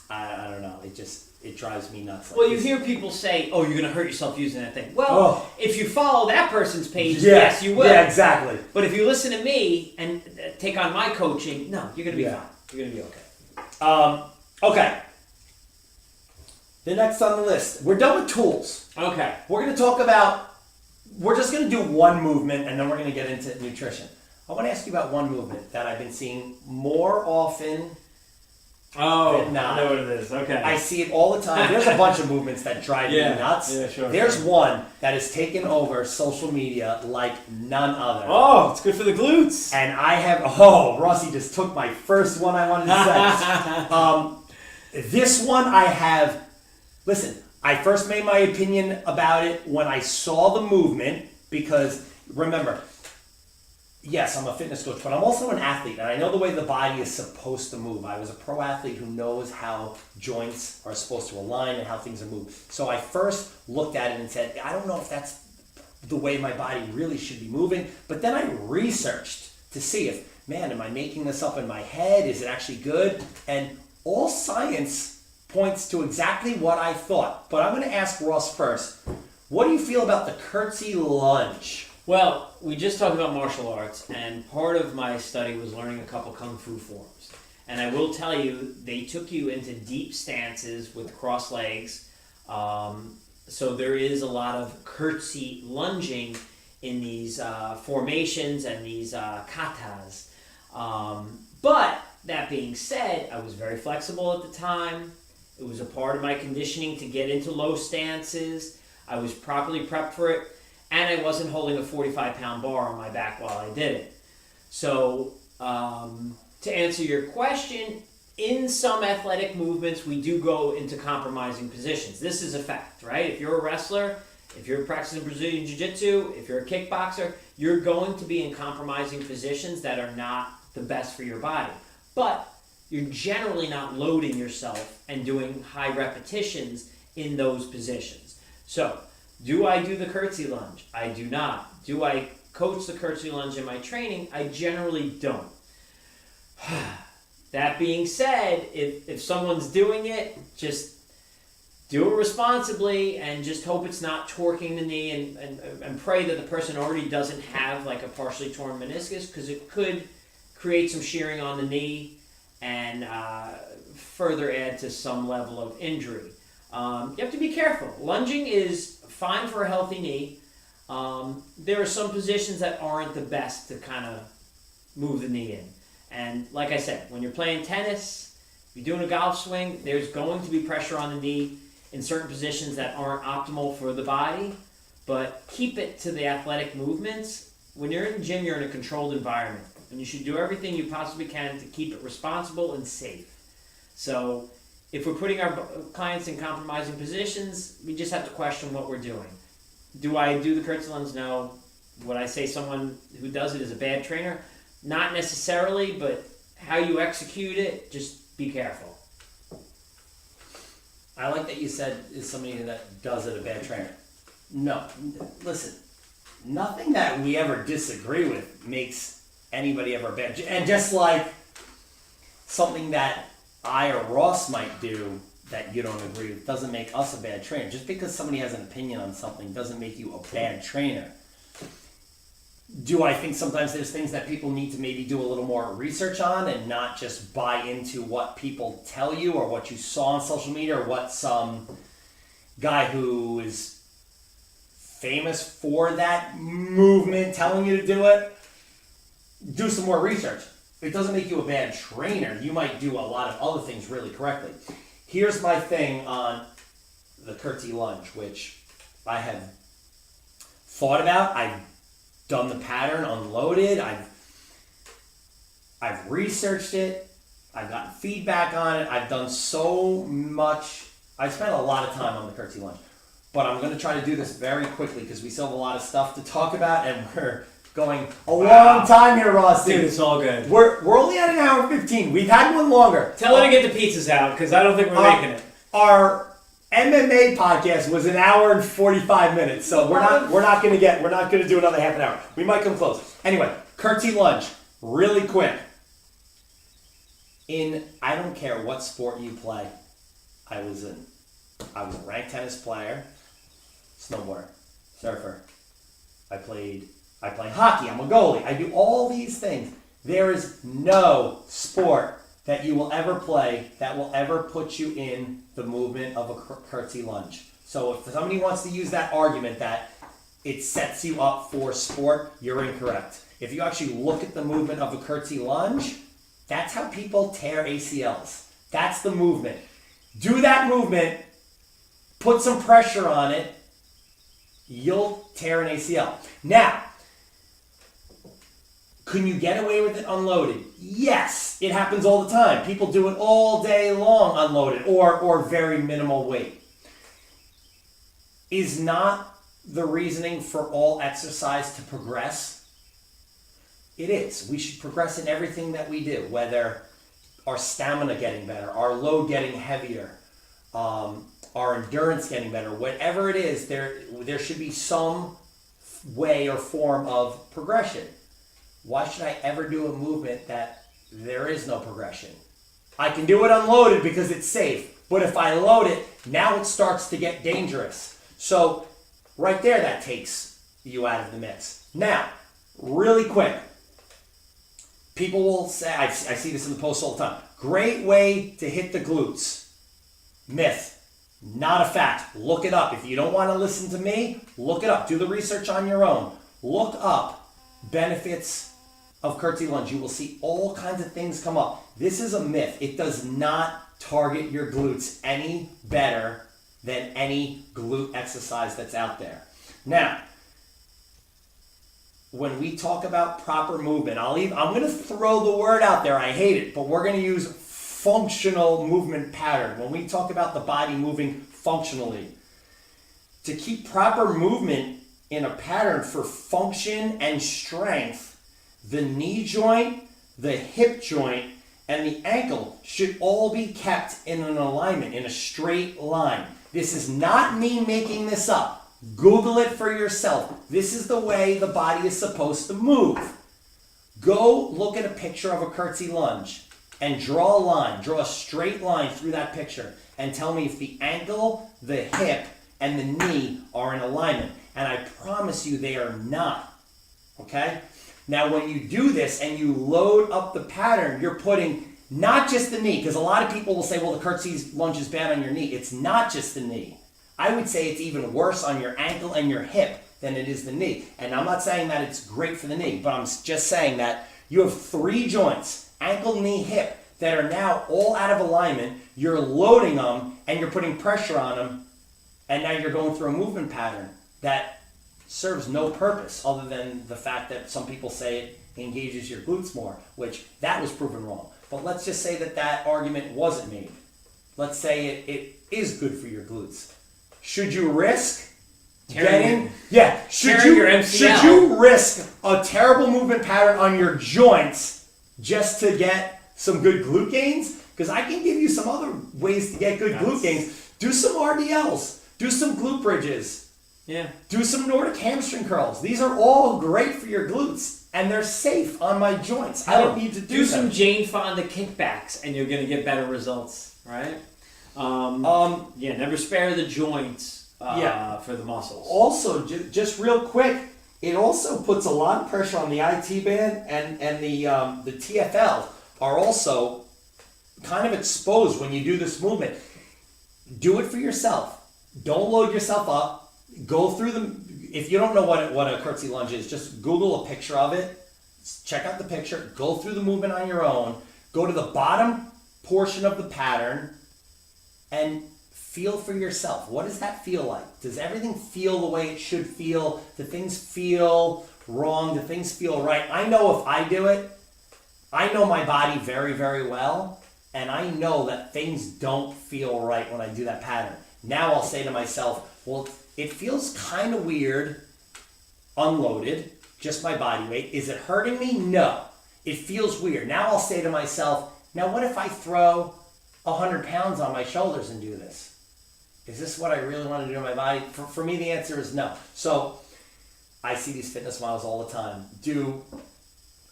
I don't know, it drives me nuts. Well, you hear people say, "Oh, you're going to hurt yourself using that thing." Well, if you follow that person's page, yes, you will. Yeah, exactly. But if you listen to me and take on my coaching, no, you're going to be fine. You're going to be okay. Okay. The next on the list, we're done with tools. Okay. We're just going to do one movement and then we're going to get into nutrition. I want to ask you about one movement that I've been seeing more often. Oh, than not. I know what it is. Okay. I see it all the time. There's a bunch of movements that drive me nuts. Yeah, sure. There's one that has taken over social media like none other. Oh, it's good for the glutes. And Rossi just took my first one I wanted to say. This one I have, listen, I first made my opinion about it when I saw the movement because, remember, yes, I'm a fitness coach, but I'm also an athlete, and I know the way the body is supposed to move. I was a pro athlete who knows how joints are supposed to align and how things are moved. So I first looked at it and said, I don't know if that's the way my body really should be moving, but then I researched to see if, man, am I making this up in my head? Is it actually good? And all science points to exactly what I thought. But I'm going to ask Ross first. What do you feel about the curtsy lunge? Well, we just talked about martial arts, and part of my study was learning a couple Kung Fu forms. And I will tell you, they took you into deep stances with crossed legs. So there is a lot of curtsy lunging in these formations and these katas. But that being said, I was very flexible at the time. It was a part of my conditioning to get into low stances. I was properly prepped for it. And I wasn't holding a 45-pound bar on my back while I did it. So, to answer your question, in some athletic movements, we do go into compromising positions. This is a fact, right? If you're a wrestler, if you're practicing Brazilian Jiu-Jitsu, if you're a kickboxer, you're going to be in compromising positions that are not the best for your body. But you're generally not loading yourself and doing high repetitions in those positions. So, do I do the curtsy lunge? I do not. Do I coach the curtsy lunge in my training? I generally don't. That being said, if someone's doing it, just do it responsibly and just hope it's not torquing the knee and pray that the person already doesn't have like a partially torn meniscus because it could create some shearing on the knee and further add to some level of injury. You have to be careful. Lunging is fine for a healthy knee. There are some positions that aren't the best to kind of move the knee in. And like I said, when you're playing tennis, if you're doing a golf swing, there's going to be pressure on the knee in certain positions that aren't optimal for the body. But keep it to the athletic movements. When you're in the gym, you're in a controlled environment. And you should do everything you possibly can to keep it responsible and safe. So if we're putting our clients in compromising positions, we just have to question what we're doing. Do I do the curtsy lunge? No. Would I say someone who does it is a bad trainer? Not necessarily, but how you execute it, just be careful. I I like that you said is somebody that does it a bad trainer. No, listen, nothing that we ever disagree with makes anybody ever bad. And just like something that I or Ross might do that you don't agree with doesn't make us a bad trainer. Just because somebody has an opinion on something doesn't make you a bad trainer. Do I think sometimes there's things that people need to maybe do a little more research on and not just buy into what people tell you or what you saw on social media or what some guy who is famous for that movement telling you to do it? Do some more research. It doesn't make you a bad trainer. You might do a lot of other things really correctly. Here's my thing on the curtsy lunge, which I have thought about. I've done the pattern, unloaded. I've researched it. I've gotten feedback on it. I've done so much. I spent a lot of time on the curtsy lunge, but I'm going to try to do this very quickly because we still have a lot of stuff to talk about, and we're going a long time here, Ross. Dude, it's all good. We're only at an hour and 15. We've had one longer. Tell her to get the pizzas out because I don't think we're making it. Our MMA podcast was an hour and 45 minutes, so we're not going to do another half an hour. We might come close. Anyway, curtsy lunge, really quick. I don't care what sport you play. I was a ranked tennis player, snowboarder, surfer. I play hockey. I'm a goalie. I do all these things. There is no sport that you will ever play that will ever put you in the movement of a curtsy lunge. So if somebody wants to use that argument that it sets you up for sport, you're incorrect. If you actually look at the movement of a curtsy lunge, that's how people tear ACLs. That's the movement. Do that movement, put some pressure on it, you'll tear an ACL. Now, can you get away with it unloaded? Yes, it happens all the time. People do it all day long unloaded or very minimal weight. Is not the reasoning for all exercise to progress? It is. We should progress in everything that we do, whether our stamina getting better, our load getting heavier, our endurance getting better, whatever it is, there should be some way or form of progression. Why should I ever do a movement that there is no progression? I can do it unloaded because it's safe, but if I load it, now it starts to get dangerous. So right there, that takes you out of the mix. Now, really quick, people will say, I see this in the posts all the time, great way to hit the glutes. Myth, not a fact. Look it up. If you don't want to listen to me, look it up. Do the research on your own. Look up benefits of curtsy lunge. You will see all kinds of things come up. This is a myth. It does not target your glutes any better than any glute exercise that's out there. Now, when we talk about proper movement, I'm going to throw the word out there. I hate it, but we're going to use functional movement pattern. When we talk about the body moving functionally, to keep proper movement in a pattern for function and strength, the knee joint, the hip joint, and the ankle should all be kept in an alignment, in a straight line. This is not me making this up. Google it for yourself. This is the way the body is supposed to move. Go look at a picture of a curtsy lunge and draw a line, draw a straight line through that picture and tell me if the ankle, the hip, and the knee are in alignment. And I promise you they are not. Okay? Now when you do this and you load up the pattern, you're putting not just the knee, because a lot of people will say, well, the curtsy lunge is bad on your knee. It's not just the knee. I would say it's even worse on your ankle and your hip than it is the knee. And I'm not saying that it's great for the knee, but I'm just saying that you have 3 joints, ankle, knee, hip, that are now all out of alignment. You're loading them and you're putting pressure on them, and now you're going through a movement pattern that serves no purpose other than the fact that some people say it engages your glutes more, which that was proven wrong. But let's just say that argument wasn't made. Let's say it is good for your glutes. Should you risk Tearing should your MCL. Should you risk a terrible movement pattern on your joints just to get some good glute gains? Because I can give you some other ways to get good glute gains. Do some RDLs. Do some glute bridges. Yeah. Do some Nordic hamstring curls. These are all great for your glutes, and they're safe on my joints. I don't need to do them. some Jane Fonda kickbacks, and you're gonna get better results, right? Yeah, never spare the joints for the muscles. Also, just real quick, it also puts a lot of pressure on the IT band, and the TFL are also kind of exposed when you do this movement. Do it for yourself. Don't load yourself up. Go through them. If you don't know what a curtsy lunge is, just Google a picture of it. Check out the picture. Go through the movement on your own. Go to the bottom portion of the pattern and feel for yourself. What does that feel like? Does everything feel the way it should feel? Do things feel wrong? Do things feel right? I know if I do it, I know my body very, very well, and I know that things don't feel right when I do that pattern. Now I'll say to myself, well, it feels kind of weird, unloaded, just my body weight. Is it hurting me? No. It feels weird. Now I'll say to myself, now what if I throw 100 pounds on my shoulders and do this? Is this what I really want to do to my body? For me, the answer is no. So I see these fitness models all the time. Do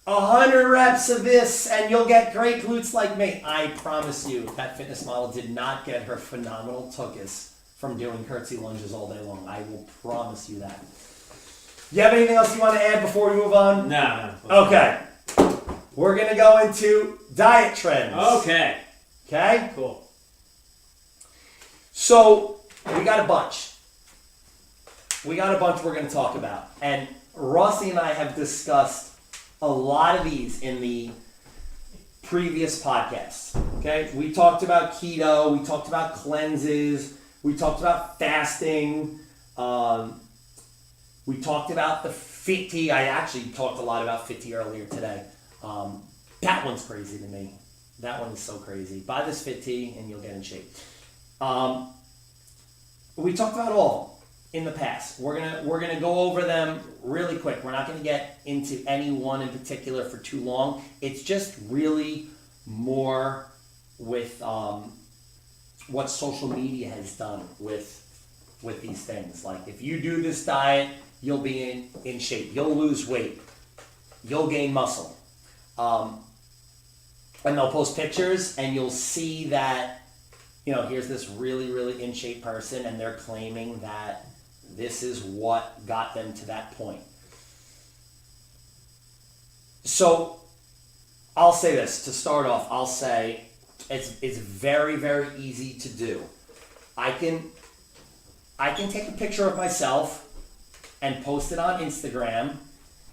100 reps of this and you'll get great glutes like me. I promise you, that fitness model did not get her phenomenal tuchus from doing curtsy lunges all day long. I will promise you that. You have anything else you want to add before we move on? No. Okay. We're going to go into diet trends. Okay. Okay? Cool. So, we got a bunch. We're going to talk about. And Rossi and I have discussed a lot of these in the previous podcasts. Okay? We talked about keto. We talked about cleanses. We talked about fasting. We talked about the Fit-T. I actually talked a lot about Fit-T earlier today. That one's crazy to me. That one is so crazy. Buy this Fit-T and you'll get in shape. We talked about all in the past. We're gonna go over them really quick. We're not gonna get into any one in particular for too long. It's just really more with what social media has done with these things. Like if you do this diet, you'll be in shape. You'll lose weight. You'll gain muscle. And they'll post pictures and you'll see that, here's this really, really in shape person and they're claiming that this is what got them to that point. So I'll say this to start off. I'll say it's very, very easy to do. I can take a picture of myself and post it on Instagram,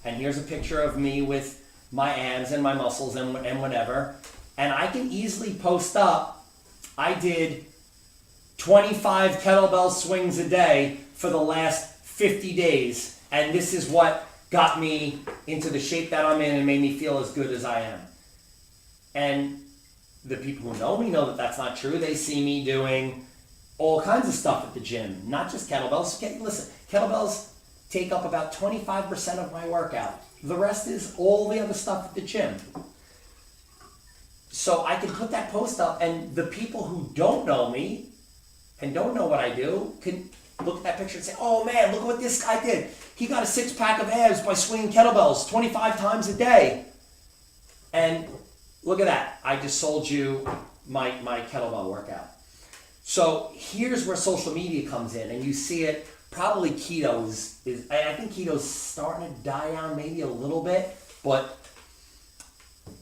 and here's a picture of me with my abs and my muscles and whatever, and I can easily post up, I did 25 kettlebell swings a day for the last 50 days, and this is what got me into the shape that I'm in and made me feel as good as I am. And the people who know me know that that's not true. They see me doing all kinds of stuff at the gym, not just kettlebells. Listen, kettlebells take up about 25% of my workout. The rest is all the other stuff at the gym. So I can put that post up, and the people who don't know me and don't know what I do can look at that picture and say, oh man, look what this guy did. He got a 6-pack of abs by swinging kettlebells 25 times a day. And look at that. I just sold you my kettlebell workout. So here's where social media comes in, and you see it. Probably keto is I think keto's starting to die down maybe a little bit, but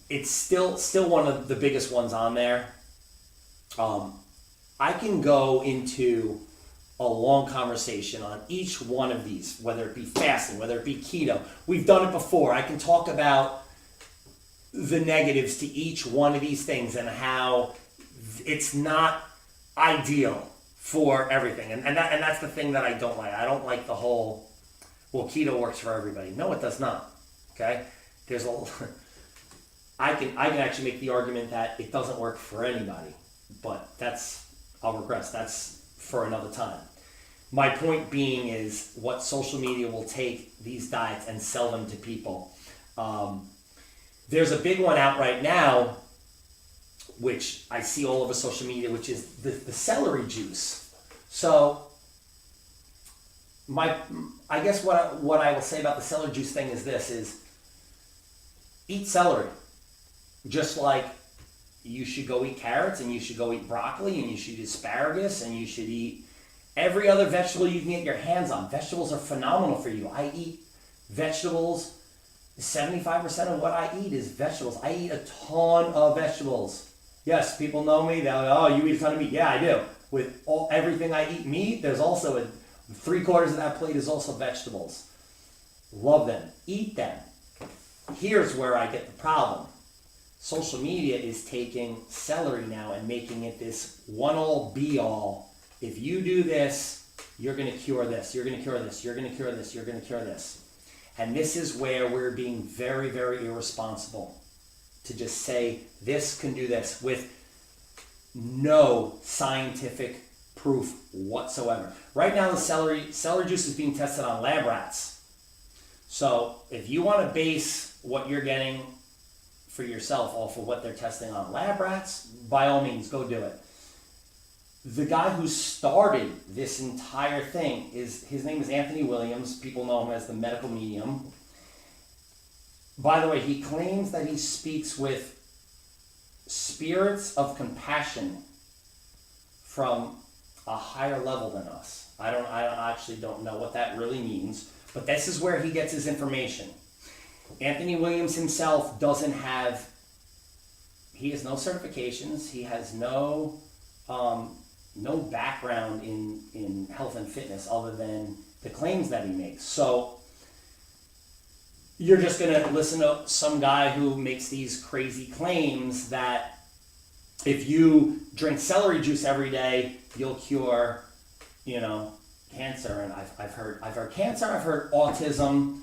it's still one of the biggest ones on there. I can go into a long conversation on each one of these, whether it be fasting, whether it be keto. We've done it before. I can talk about the negatives to each one of these things and how it's not ideal for everything. And that's the thing that I don't like. I don't like the whole, well, keto works for everybody. No, it does not. Okay? I can actually make the argument that it doesn't work for anybody, but I'll regress. That's for another time. My point being is what social media will take these diets and sell them to people. There's a big one out right now, which I see all over social media, which is the celery juice. So I guess what I will say about the celery juice thing is this: is eat celery, just like you should go eat carrots, and you should go eat broccoli, and you should eat asparagus, and you should eat every other vegetable you can get your hands on. Vegetables are phenomenal for you. I eat vegetables. 75% of what I eat is vegetables. I eat a ton of vegetables. Yes, people know me. They're like, oh, you eat a ton of meat. Yeah, I do. With everything I eat meat, there's also 3/4 of that plate is also vegetables. Love them. Eat them. Here's where I get the problem. Social media is taking celery now and making it this one-all be-all. If you do this, you're going to cure this. You're going to cure this. You're going to cure this. You're going to cure this. And this is where we're being very, very irresponsible to just say this can do this with no scientific proof whatsoever. Right now, the celery juice is being tested on lab rats. So if you want to base what you're getting for yourself off of what they're testing on lab rats, by all means, go do it. The guy who started this entire thing his name is Anthony Williams. People know him as the medical medium. By the way, he claims that he speaks with spirits of compassion from a higher level than us. I actually don't know what that really means, but this is where he gets his information. Anthony Williams himself he has no certifications. He has no background in health and fitness other than the claims that he makes. So you're just going to listen to some guy who makes these crazy claims that if you drink celery juice every day, you'll cure, cancer. And I've heard cancer, I've heard autism,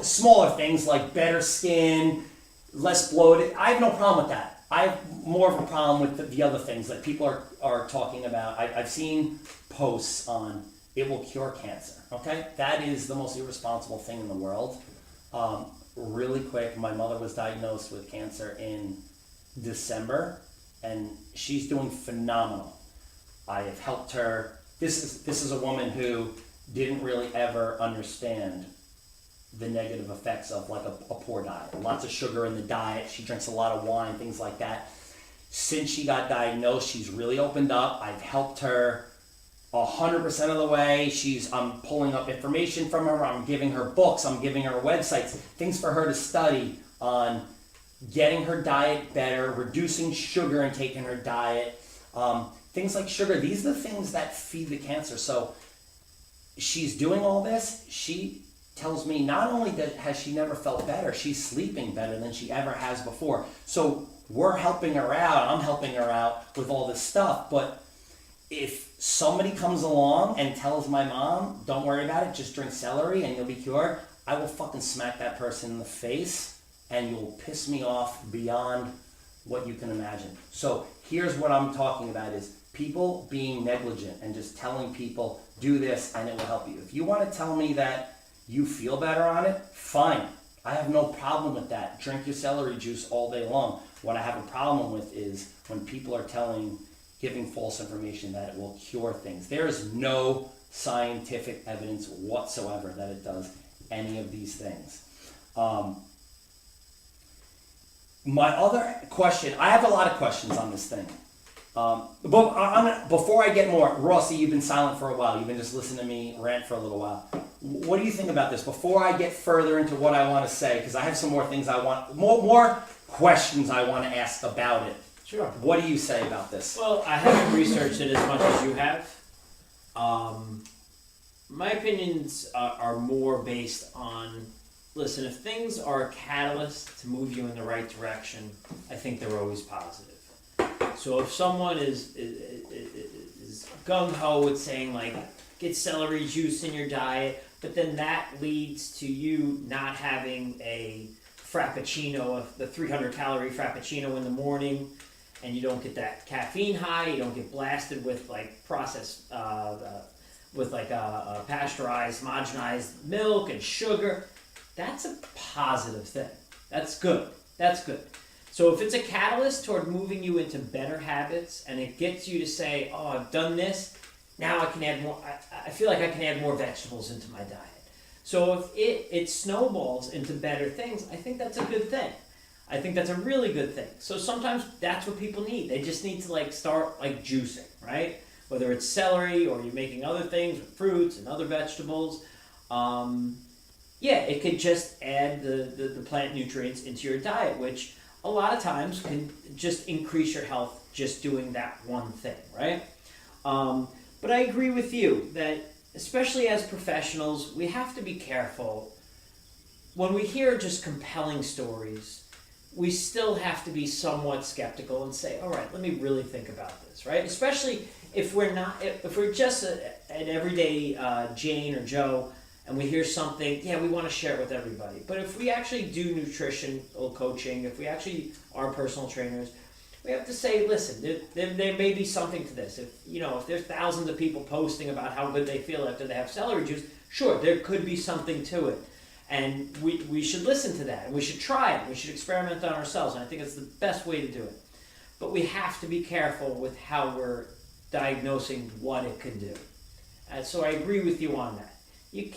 smaller things like better skin, less bloated. I have no problem with that. I have more of a problem with the other things that people are talking about. I've seen posts on it will cure cancer. Okay, that is the most irresponsible thing in the world. Really quick, my mother was diagnosed with cancer in December, and she's doing phenomenal. I have helped her. This is a woman who didn't really ever understand the negative effects of like a poor diet. Lots of sugar in the diet. She drinks a lot of wine, things like that. Since she got diagnosed, she's really opened up. I've helped her 100% of the way. I'm pulling up information from her. I'm giving her books. I'm giving her websites, things for her to study on getting her diet better, reducing sugar intake in her diet. Things like sugar. These are the things that feed the cancer. So she's doing all this. She tells me not only that has she never felt better, she's sleeping better than she ever has before. So we're helping her out. I'm helping her out with all this stuff. But if somebody comes along and tells my mom, don't worry about it, just drink celery and you'll be cured, I will fucking smack that person in the face and you'll piss me off beyond what you can imagine. So here's what I'm talking about is people being negligent and just telling people, do this and it will help you. If you want to tell me that you feel better on it, fine. I have no problem with that. Drink your celery juice all day long. What I have a problem with is when people are giving false information that it will cure things. There is no scientific evidence whatsoever that it does any of these things. My other question, I have a lot of questions on this thing. But before I get more, Rossi, you've been silent for a while. You've been just listening to me rant for a little while. What do you think about this? Before I get further into what I want to say, because I have some more things more questions I want to ask about it. Sure. What do you say about this? Well, I haven't researched it as much as you have. My opinions are more based on, listen, if things are a catalyst to move you in the right direction, I think they're always positive. So if someone is gung-ho with saying, like, get celery juice in your diet, but then that leads to you not having a frappuccino, the 300-calorie frappuccino in the morning, and you don't get that caffeine high, you don't get blasted with like processed, pasteurized, homogenized milk and sugar. That's a positive thing. That's good. That's good. So if it's a catalyst toward moving you into better habits and it gets you to say, oh, I've done this, now I can add more. I feel like I can add more vegetables into my diet. So if it snowballs into better things, I think that's a good thing. I think that's a really good thing. So sometimes that's what people need. They just need to like start like juicing, right? Whether it's celery or you're making other things with fruits and other vegetables. Yeah, it could just add the plant nutrients into your diet, which a lot of times can just increase your health just doing that one thing, right? But I agree with you that especially as professionals, we have to be careful. When we hear just compelling stories, we still have to be somewhat skeptical and say, all right, let me really think about this, right? Especially if we're just an everyday Jane or Joe, and we hear something, yeah, we want to share it with everybody. But if we actually do nutritional coaching, if we actually are personal trainers, we have to say, listen, there may be something to this. If there's thousands of people posting about how good they feel after they have celery juice, sure, there could be something to it. And we should listen to that, and we should try it, we should experiment on ourselves, and I think it's the best way to do it. But we have to be careful with how we're diagnosing what it can do. And so I agree with you on that. You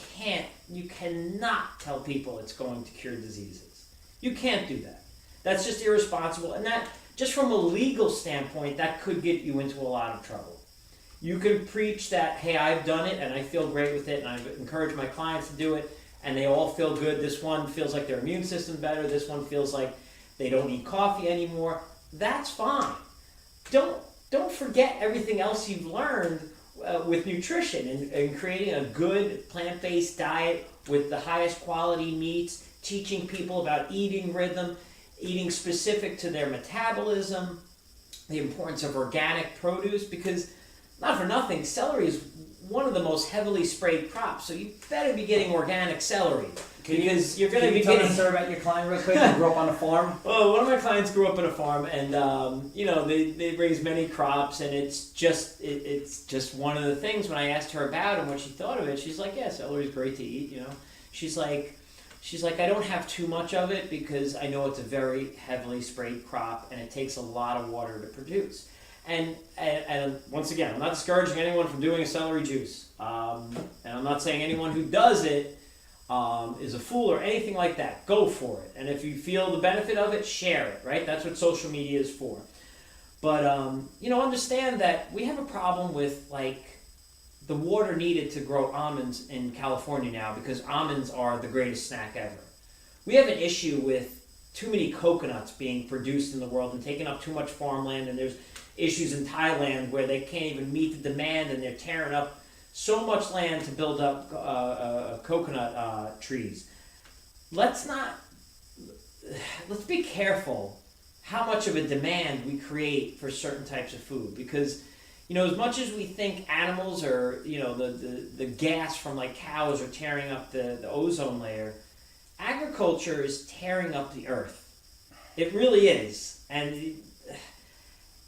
cannot tell people it's going to cure diseases. You can't do that. That's just irresponsible, and that, just from a legal standpoint, that could get you into a lot of trouble. You could preach that, hey, I've done it, and I feel great with it, and I've encouraged my clients to do it, and they all feel good. This one feels like their immune system's better. This one feels like they don't eat coffee anymore. That's fine. Don't forget everything else you've learned with nutrition and creating a good plant-based diet with the highest quality meats, teaching people about eating rhythm, eating specific to their metabolism, the importance of organic produce, because not for nothing, celery is one of the most heavily sprayed crops, so you better be getting organic celery. Because you're going to be Can you tell getting... me a story about your client real quick? You grew up on a farm? Well, one of my clients grew up on a farm, and they raise many crops, and it's just one of the things. When I asked her about it and what she thought of it, she's like, "Yeah, celery's great to eat." She's like, "I don't have too much of it because I know it's a very heavily sprayed crop, and it takes a lot of water to produce." And once again, I'm not discouraging anyone from doing a celery juice, and I'm not saying anyone who does it is a fool or anything like that. Go for it. And if you feel the benefit of it, share it, right? That's what social media is for. But, understand that we have a problem with, the water needed to grow almonds in California now because almonds are the greatest snack ever. We have an issue with too many coconuts being produced in the world and taking up too much farmland, and there's issues in Thailand where they can't even meet the demand and they're tearing up so much land to build up coconut trees. Let's be careful how much of a demand we create for certain types of food, because as much as we think animals are, the gas from cows are tearing up the ozone layer, agriculture is tearing up the earth. It really is, and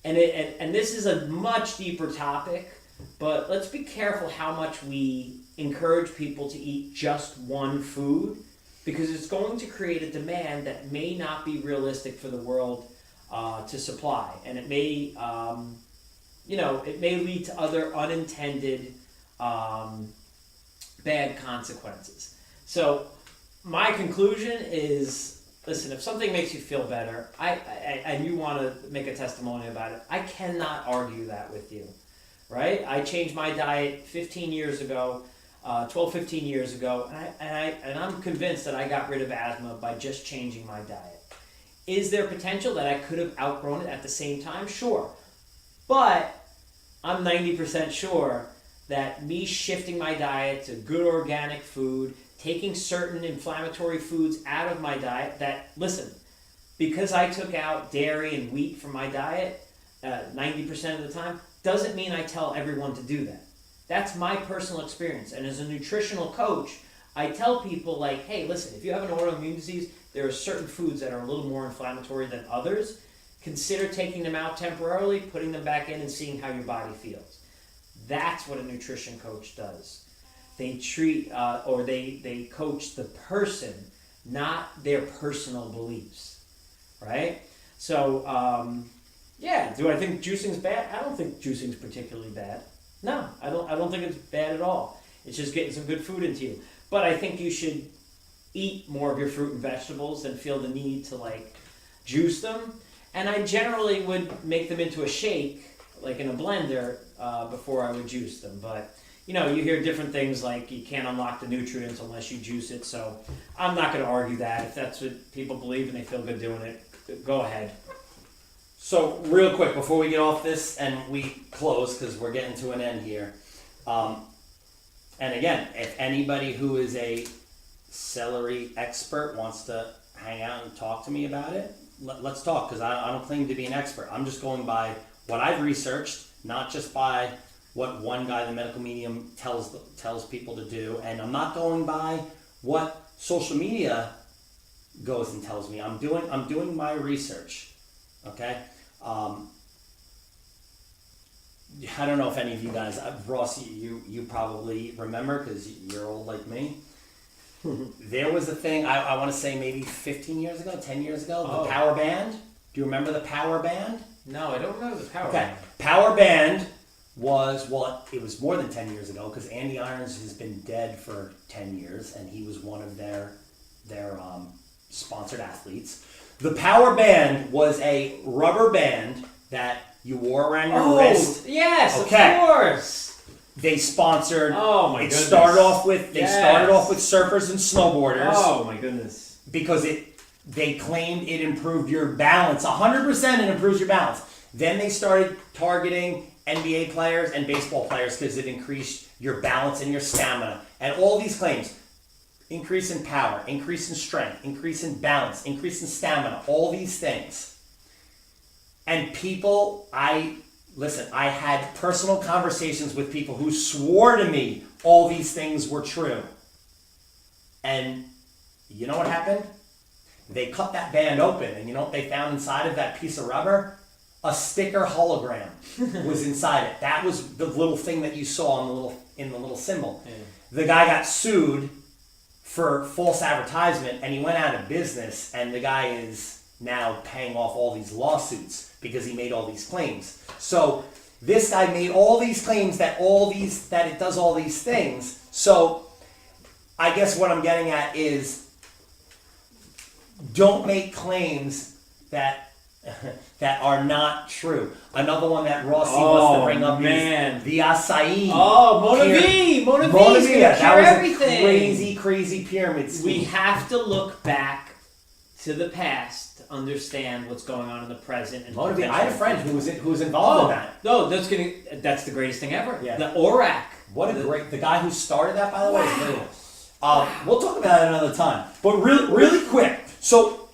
this is a much deeper topic. But let's be careful how much we encourage people to eat just one food, because it's going to create a demand that may not be realistic for the world to supply, and it may, it may lead to other unintended bad consequences. So my conclusion is, listen, if something makes you feel better, and you want to make a testimony about it, I cannot argue that with you. Right? I changed my diet 15 years ago, 15 years ago, and I'm convinced that I got rid of asthma by just changing my diet. Is there potential that I could have outgrown it at the same time? Sure. But I'm 90% sure that me shifting my diet to good organic food, taking certain inflammatory foods out of my diet, because I took out dairy and wheat from my diet 90% of the time, doesn't mean I tell everyone to do that. That's my personal experience. And as a nutritional coach, I tell people hey, listen, if you have an autoimmune disease, there are certain foods that are a little more inflammatory than others. Consider taking them out temporarily, putting them back in, and seeing how your body feels. That's what a nutrition coach does. They treat, they coach the person, not their personal beliefs, right? So, do I think juicing's bad? I don't think juicing's particularly bad. No, I don't think it's bad at all. It's just getting some good food into you. But I think you should eat more of your fruit and vegetables and feel the need to like juice them. And I generally would make them into a shake, like in a blender, before I would juice them. But you know, you hear different things like you can't unlock the nutrients unless you juice it. So I'm not going to argue that. If that's what people believe and they feel good doing it, go ahead. So real quick before we get off this and we close because we're getting to an end here. And again, if anybody who is a celery expert wants to hang out and talk to me about it, let's talk, because I don't claim to be an expert. I'm just going by what I've researched, not just by what one guy, the medical medium, tells people to do, and I'm not going by what social media goes and tells me. I'm doing my research. Okay. I don't know if any of you guys, Ross, you probably remember because you're old like me. There was a thing, I want to say maybe 15 years ago, 10 years ago, the Power Band. Do you remember the Power Band? No, I don't remember the Power Okay, Band. Power Band was, well, it was more than 10 years ago because Andy Irons has been dead for 10 years and he was one of their sponsored athletes. The Power Band was a rubber band that you wore around your wrist. Yes, Okay. of course. They sponsored. Oh my it goodness. started off with Yes. surfers and snowboarders Oh my goodness. because they claimed it improved your balance. 100% it improves your balance. Then they started targeting NBA players and baseball players because it increased your balance and your stamina. And all these claims, increase in power, increase in strength, increase in balance, increase in stamina, all these things. And people, I had personal conversations with people who swore to me all these things were true. And you know what happened? They cut that band open, and you know what they found inside of that piece of rubber? A sticker hologram was inside it. That was the little thing that you saw in the little symbol. Yeah. The guy got sued for false advertisement, and he went out of business, and the guy is now paying off all these lawsuits because he made all these claims. So this guy made all these claims that it does all these things. So I guess what I'm getting at is don't make claims that are not true. Another one that Rossi wants to bring up is the acai. Oh, Mona V! Mona Mona V's V, gonna that cure was everything. a crazy pyramid scheme. We have to look back to the past to understand what's going on in the present. And Mona V, I had a friend who was involved in that. No, that's the greatest thing ever. Yeah. The ORAC. The guy who started that, by the way, is brilliant. We'll talk about it another time. But really quick. So,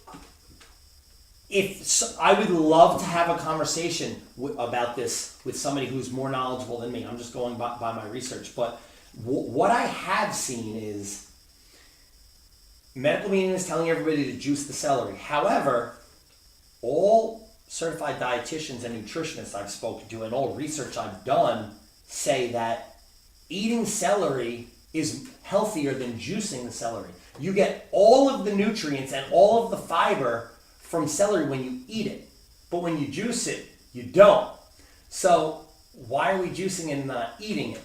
I would love to have a conversation about this with somebody who's more knowledgeable than me. I'm just going by my research. But what I have seen is medical meaning is telling everybody to juice the celery. However, all certified dietitians and nutritionists I've spoken to and all research I've done say that eating celery is healthier than juicing the celery. You get all of the nutrients and all of the fiber from celery when you eat it, but when you juice it, you don't. So why are we juicing and not eating it?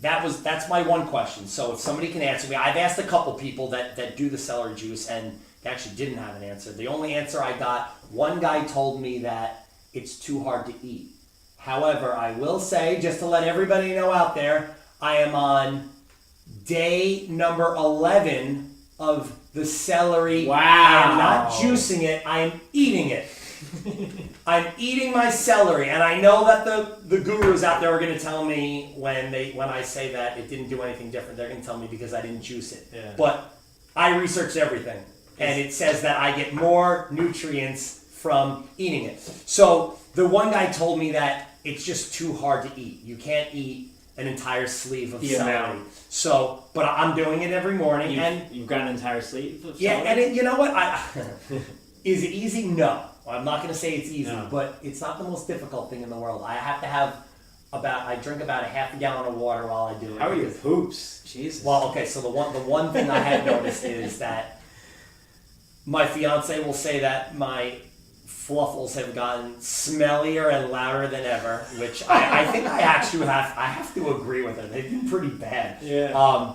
That's my one question. So if somebody can answer me, I've asked a couple people that do the celery juice and they actually didn't have an answer. The only answer I got, one guy told me that it's too hard to eat. However, I will say, just to let everybody know out there, I am on day number 11 of the celery. Wow. I am not juicing it, I am eating it. I'm eating my celery, and I know that the gurus out there are going to tell me when I say that it didn't do anything different, they're going to tell me because I didn't juice it. Yeah. But I researched everything, and it says that I get more nutrients from eating it. So the one guy told me that it's just too hard to eat. You can't eat an entire sleeve of celery. amount. So, but I'm doing it every morning, and You've got an entire sleeve of yeah, celery? and you know what? Is it easy? No. I'm not going to say it's easy, No. but it's not the most difficult thing in the world. I have to have I drink about a half a gallon of water while I do it. How are your because- poops? Jesus. Well, okay, so the one thing I have noticed is that my fiance will say that my fluffles have gotten smellier and louder than ever, which I think I actually have to agree with her. They've been pretty bad. Yeah.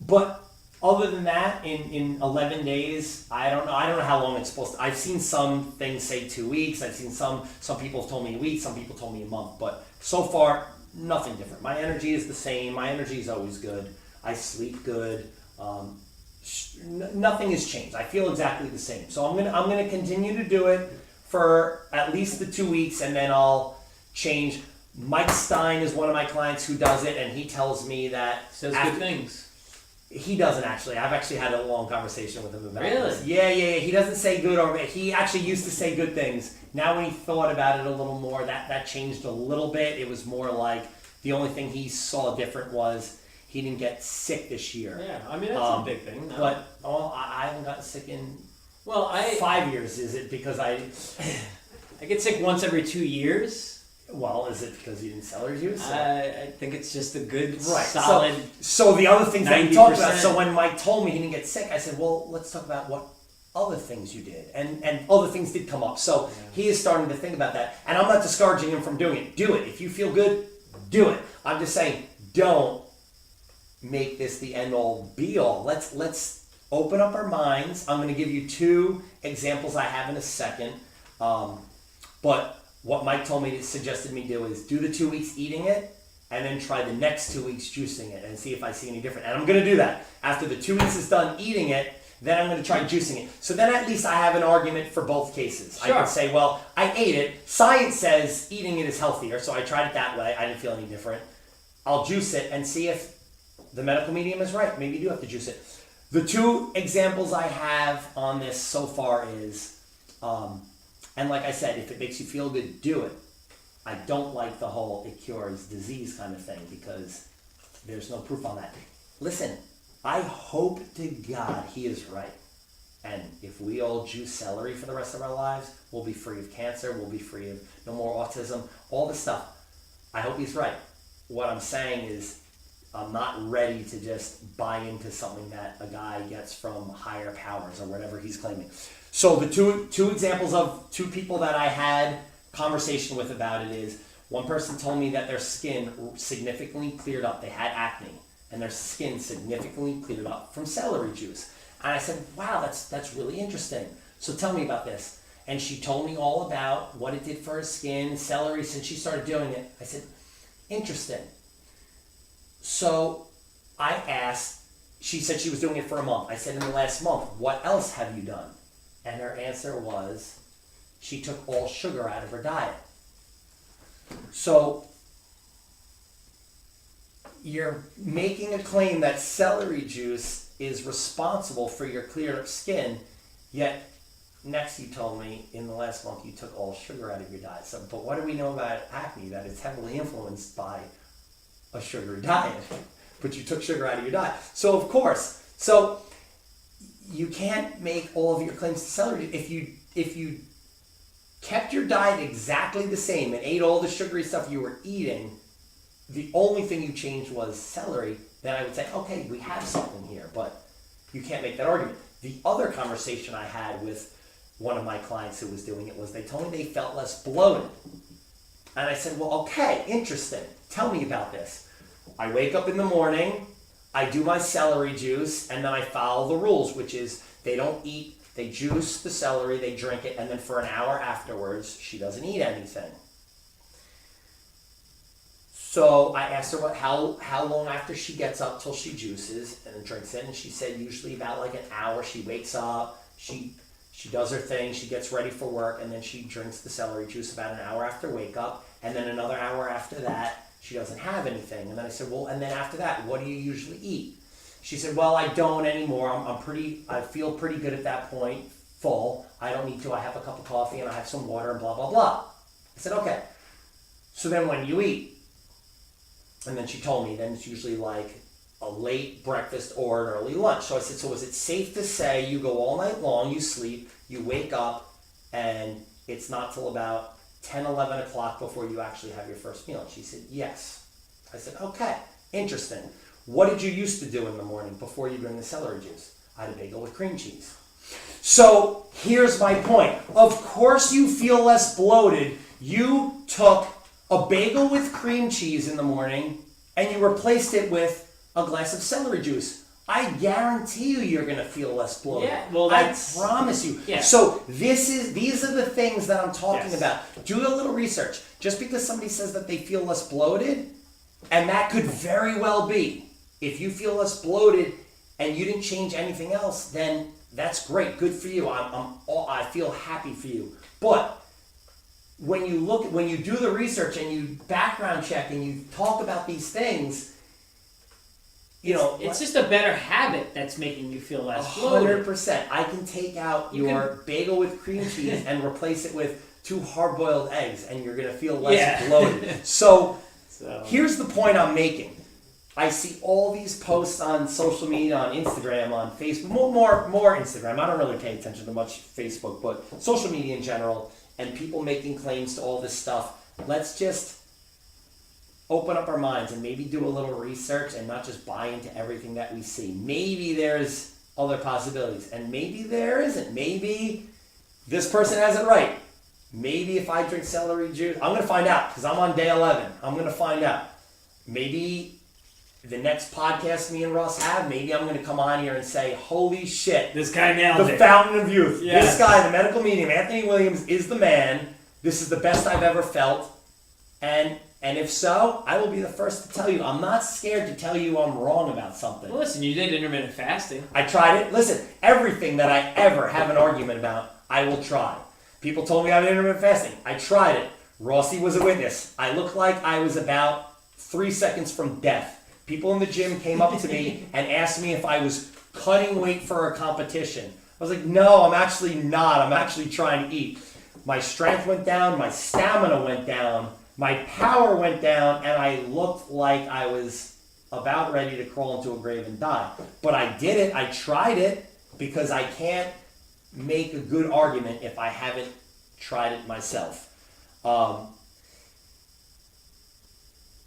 But other than that, in 11 days, I don't know how long it's supposed to. I've seen some things say 2 weeks. I've seen some people have told me a week, some people told me a month. But so far, nothing different. My energy is the same. My energy is always good. I sleep good. Nothing has changed. I feel exactly the same. So I'm gonna continue to do it for at least the 2 weeks, and then I'll change. Mike Stein is one of my clients who does it, and he tells me that Says good things. he doesn't actually. I've actually had a long conversation with him about Really? this. Yeah. He doesn't say good or bad. He actually used to say good things. Now when he thought about it a little more, that changed a little bit. It was more like the only thing he saw different was he didn't get sick this year. Yeah, I mean that's a big thing. No. But I haven't gotten sick in well, 5 years. Is it because I get sick once every 2 years. well, is it because you didn't celery juice? I think it's just a good, Right. solid. So the other things that we talked about. 90%. So when Mike told me he didn't get sick, I said, well, let's talk about what other things you did. And other things did come up. So he is starting to think about that. And I'm not discouraging him from doing it. Do it. If you feel good, do it. I'm just saying, don't make this the end all be all. Let's open up our minds. I'm going to give you 2 examples I have in a second. But what Mike told me, suggested me do is do the 2 weeks eating it, and then try the next 2 weeks juicing it and see if I see any different. And I'm going to do that. After the 2 weeks is done eating it, then I'm going to try juicing it. So then at least I have an argument for both cases. Sure. I can say, well, I ate it. Science says eating it is healthier, so I tried it that way. I didn't feel any different. I'll juice it and see if the medical medium is right. Maybe you do have to juice it. The 2 examples I have on this so far is, and like I said, if it makes you feel good, do it. I don't like the whole it cures disease kind of thing because there's no proof on that. Listen, I hope to God he is right. And if we all juice celery for the rest of our lives, we'll be free of cancer, we'll be free of no more autism, all this stuff. I hope he's right. What I'm saying is I'm not ready to just buy into something that a guy gets from higher powers or whatever he's claiming. So the two examples of 2 people that I had conversation with about it is, one person told me that their skin significantly cleared up. They had acne, and their skin significantly cleared up from celery juice. And I said, wow, that's really interesting. So tell me about this. And she told me all about what it did for her skin, celery, since she started doing it. I said, interesting. So I asked, she said she was doing it for a month. I said, in the last month, what else have you done? And her answer was, she took all sugar out of her diet. So you're making a claim that celery juice is responsible for your cleared up skin, yet next you told me in the last month you took all sugar out of your diet. So, but what do we know about acne? That it's heavily influenced by a sugary diet, but you took sugar out of your diet. So of course, so you can't make all of your claims to celery. If you kept your diet exactly the same and ate all the sugary stuff you were eating, the only thing you changed was celery, then I would say, okay, we have something here, but you can't make that argument. The other conversation I had with one of my clients who was doing it was they told me they felt less bloated. And I said, well, okay, interesting. Tell me about this. I wake up in the morning, I do my celery juice, and then I follow the rules, which is they don't eat, they juice the celery, they drink it, and then for an hour afterwards, she doesn't eat anything. So I asked her how long after she gets up till she juices and drinks it, and she said usually about like an hour. She wakes up, she does her thing, she gets ready for work, and then she drinks the celery juice about an hour after wake up, and then another hour after that, she doesn't have anything. And then I said, well, and then after that, what do you usually eat? She said, well, I don't anymore. I feel pretty good at that point, full. I don't need to. I have a cup of coffee and I have some water and blah, blah, blah. I said, okay. So then when you eat, and then she told me, then it's usually like a late breakfast or an early lunch. So I said, so is it safe to say you go all night long, you sleep, you wake up, and it's not till about 10, 11 o'clock before you actually have your first meal? And she said, yes. I said, okay, interesting. What did you used to do in the morning before you drink the celery juice? I had a bagel with cream cheese. So here's my point. Of course you feel less bloated. You took a bagel with cream cheese in the morning and you replaced it with a glass of celery juice. I guarantee you're gonna feel less bloated. Yeah, well, that's- I promise you. Yeah. So these are the things that I'm talking Yes. about. Do a little research. Just because somebody says that they feel less bloated, and that could very well be. If you feel less bloated and you didn't change anything else, then that's great. Good for you. I feel happy for you. But when you do the research and you background check and you talk about these things, It's just a better habit that's making you feel less bloated. 100%. I can take out You your bagel with cream cheese and replace it with 2 hard-boiled eggs, and you're gonna feel less bloated. So here's the point I'm making. I see all these posts on social media, on Instagram, on Facebook, more Instagram. I don't really pay attention to much Facebook, but social media in general, and people making claims to all this stuff. Let's just open up our minds and maybe do a little research and not just buy into everything that we see. Maybe there's other possibilities, and maybe there isn't. Maybe this person has it right. Maybe if I drink celery juice, I'm gonna find out because I'm on day 11. I'm gonna find out. Maybe the next podcast me and Ross have, maybe I'm gonna come on here and say, holy shit, This guy nailed the it. fountain of youth. Yes. This guy, the medical medium, Anthony Williams, is the man. This is the best I've ever felt. And if so, I will be the first to tell you. I'm not scared to tell you I'm wrong about something. Well, listen, you did intermittent fasting. I tried it. Listen, everything that I ever have an argument about, I will try. People told me I was intermittent fasting. I tried it. Rossi was a witness. I looked like I was about 3 seconds from death. People in the gym came up to me and asked me if I was cutting weight for a competition. I was like, no, I'm actually not. I'm actually trying to eat. My strength went down. My stamina went down. My power went down, and I looked like I was about ready to crawl into a grave and die. But I did it. I tried it because I can't make a good argument if I haven't tried it myself.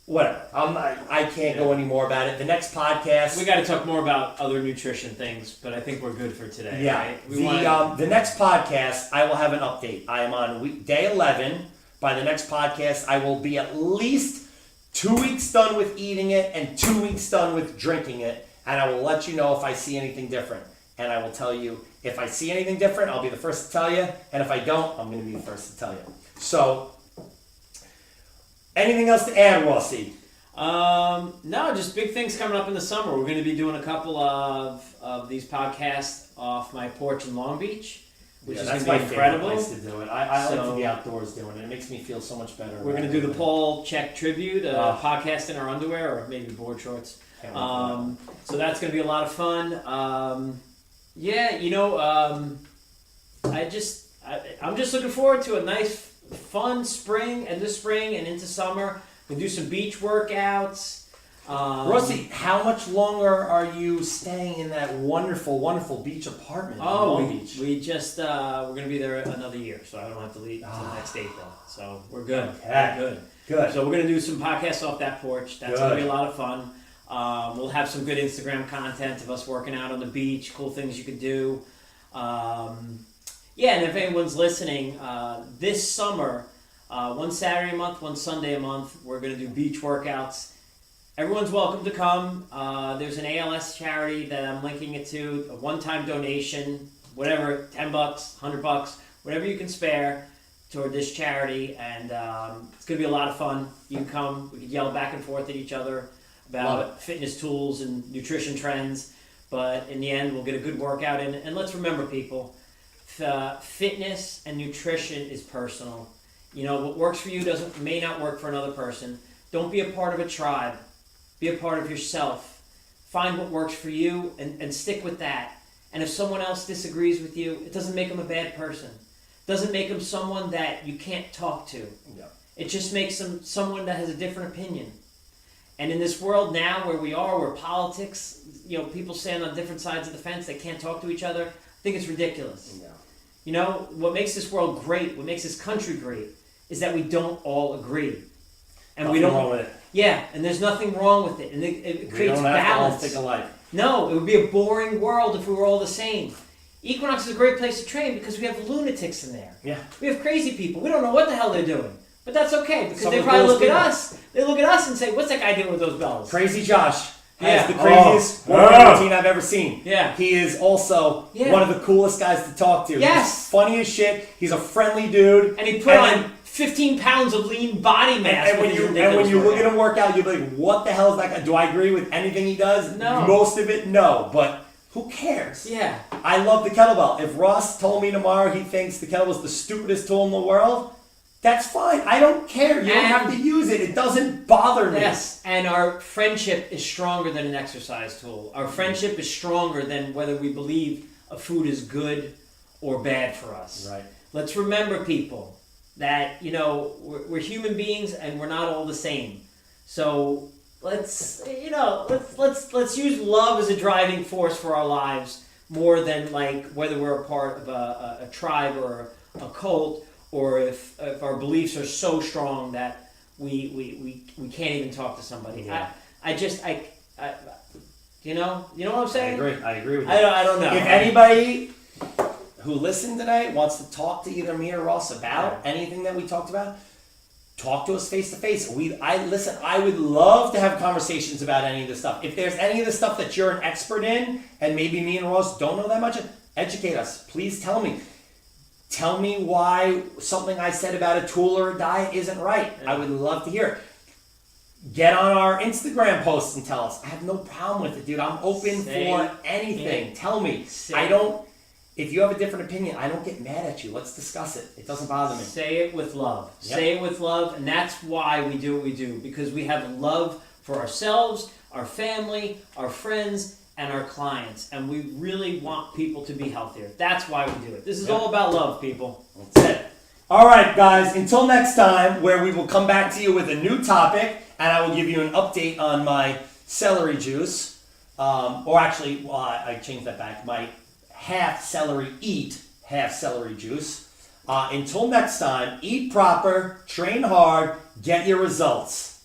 Whatever. I can't go any more about it. The next podcast. We got to talk more about other nutrition things, but I think we're good for today. Yeah. Right? The next podcast, I will have an update. I am on day 11. By the next podcast, I will be at least 2 weeks done with eating it and 2 weeks done with drinking it, and I will let you know if I see anything different. And I will tell you if I see anything different, I'll be the first to tell you, and if I don't, I'm going to be the first to tell you. So, anything else to add, Rossi? No, just big things coming up in the summer. We're going to be doing a couple of these podcasts off my porch in Long Beach, which is going to be incredible. That's my favorite place to do it. I like to So- be outdoors doing it. It makes me feel so much better. We're going to do the Paul Check tribute, podcast in our underwear or maybe board shorts. So that's going to be a lot of fun. I'm just looking forward to a nice, fun spring and this spring and into summer. We'll do some beach workouts. Rossi, how much longer are you staying in that wonderful, wonderful beach apartment in Long Beach? We just we're going to be there another year, so I don't have to leave until next April. So we're good. Okay. We're good. Good. So we're going to do some podcasts off that porch. That's going to be a lot of fun. We'll have some good Instagram content of us working out on the beach, cool things you could do. And if anyone's listening, this summer, one Saturday a month, one Sunday a month, we're going to do beach workouts. Everyone's welcome to come. There's an ALS charity that I'm linking it to, a one-time donation, whatever, $10, $100, whatever you can spare toward this charity, and it's going to be a lot of fun. You can come, we can yell back and forth at each other about fitness tools and nutrition trends, but in the end, we'll get a good workout in. And let's remember, people, fitness and nutrition is personal. You know, what works for you may not work for another person. Don't be a part of a tribe. Be a part of yourself. Find what works for you and stick with that. And if someone else disagrees with you, it doesn't make them a bad person. It doesn't make them someone that you can't talk to. Yeah. It just makes them someone that has a different opinion. And in this world now where we are, where politics, people stand on different sides of the fence, they can't talk to each other, I think it's ridiculous. Yeah. You know, what makes this world great, what makes this country great, is that we don't all agree. And we Nothing don't. wrong with it. Yeah, and there's nothing wrong with it, and it We creates don't have to all balance. think alike. No, it would be a boring world if we were all the same. Equinox is a great place to train because we have lunatics in there. Yeah. We have crazy people. We don't know what the hell they're doing. But that's okay because Some they of the probably coolest look at people. us. They look at us and say, "What's that guy doing with those bells?" Crazy Josh Yeah. has the craziest warrior routine I've ever seen. Yeah. He is also Yeah. one of the coolest guys to talk to. Yes. He's funny as shit. He's a friendly dude. And he put And on 15 pounds of lean body mass. And when with you his and when you ridiculous look at workout. him work out, you'll be like, "What the hell is that guy?" Do I agree with anything he does? No. Most of it, no. But who cares? Yeah. I love the kettlebell. If Ross told me tomorrow he thinks the kettlebell's the stupidest tool in the world, that's fine. I don't care. You don't And- have to use it. It doesn't bother me. Yes, and our friendship is stronger than an exercise tool. Our friendship is stronger than whether we believe a food is good or bad for us. Right. Let's remember, people, that we're human beings and we're not all the same. So let's use love as a driving force for our lives more than like whether we're a part of a tribe or a cult, or if our beliefs are so strong that we can't even talk to somebody. Yeah. You know what I'm I saying? agree. I agree with you. I don't know. If anybody who listened tonight wants to talk to either me or Ross about anything that we talked about, talk to us face to face. I would love to have conversations about any of this stuff. If there's any of the stuff that you're an expert in, and maybe me and Ross don't know that much, educate us. Please tell me. Tell me why something I said about a tool or a diet isn't right. I would love to hear it. Get on our Instagram posts and tell us. I have no problem with it, dude. I'm open for anything. Tell me. If you have a different opinion, I don't get mad at you. Let's discuss it. It doesn't bother me. Say it with love. Yep. Say it with love, and that's why we do what we do, because we have love for ourselves, our family, our friends, and our clients, and we really want people to be healthier. That's why we do it. This is all about love, people. That's it. All right, guys. Until next time, where we will come back to you with a new topic, and I will give you an update on my celery juice. I changed that back. My half celery juice. Until next time, eat proper, train hard, get your results.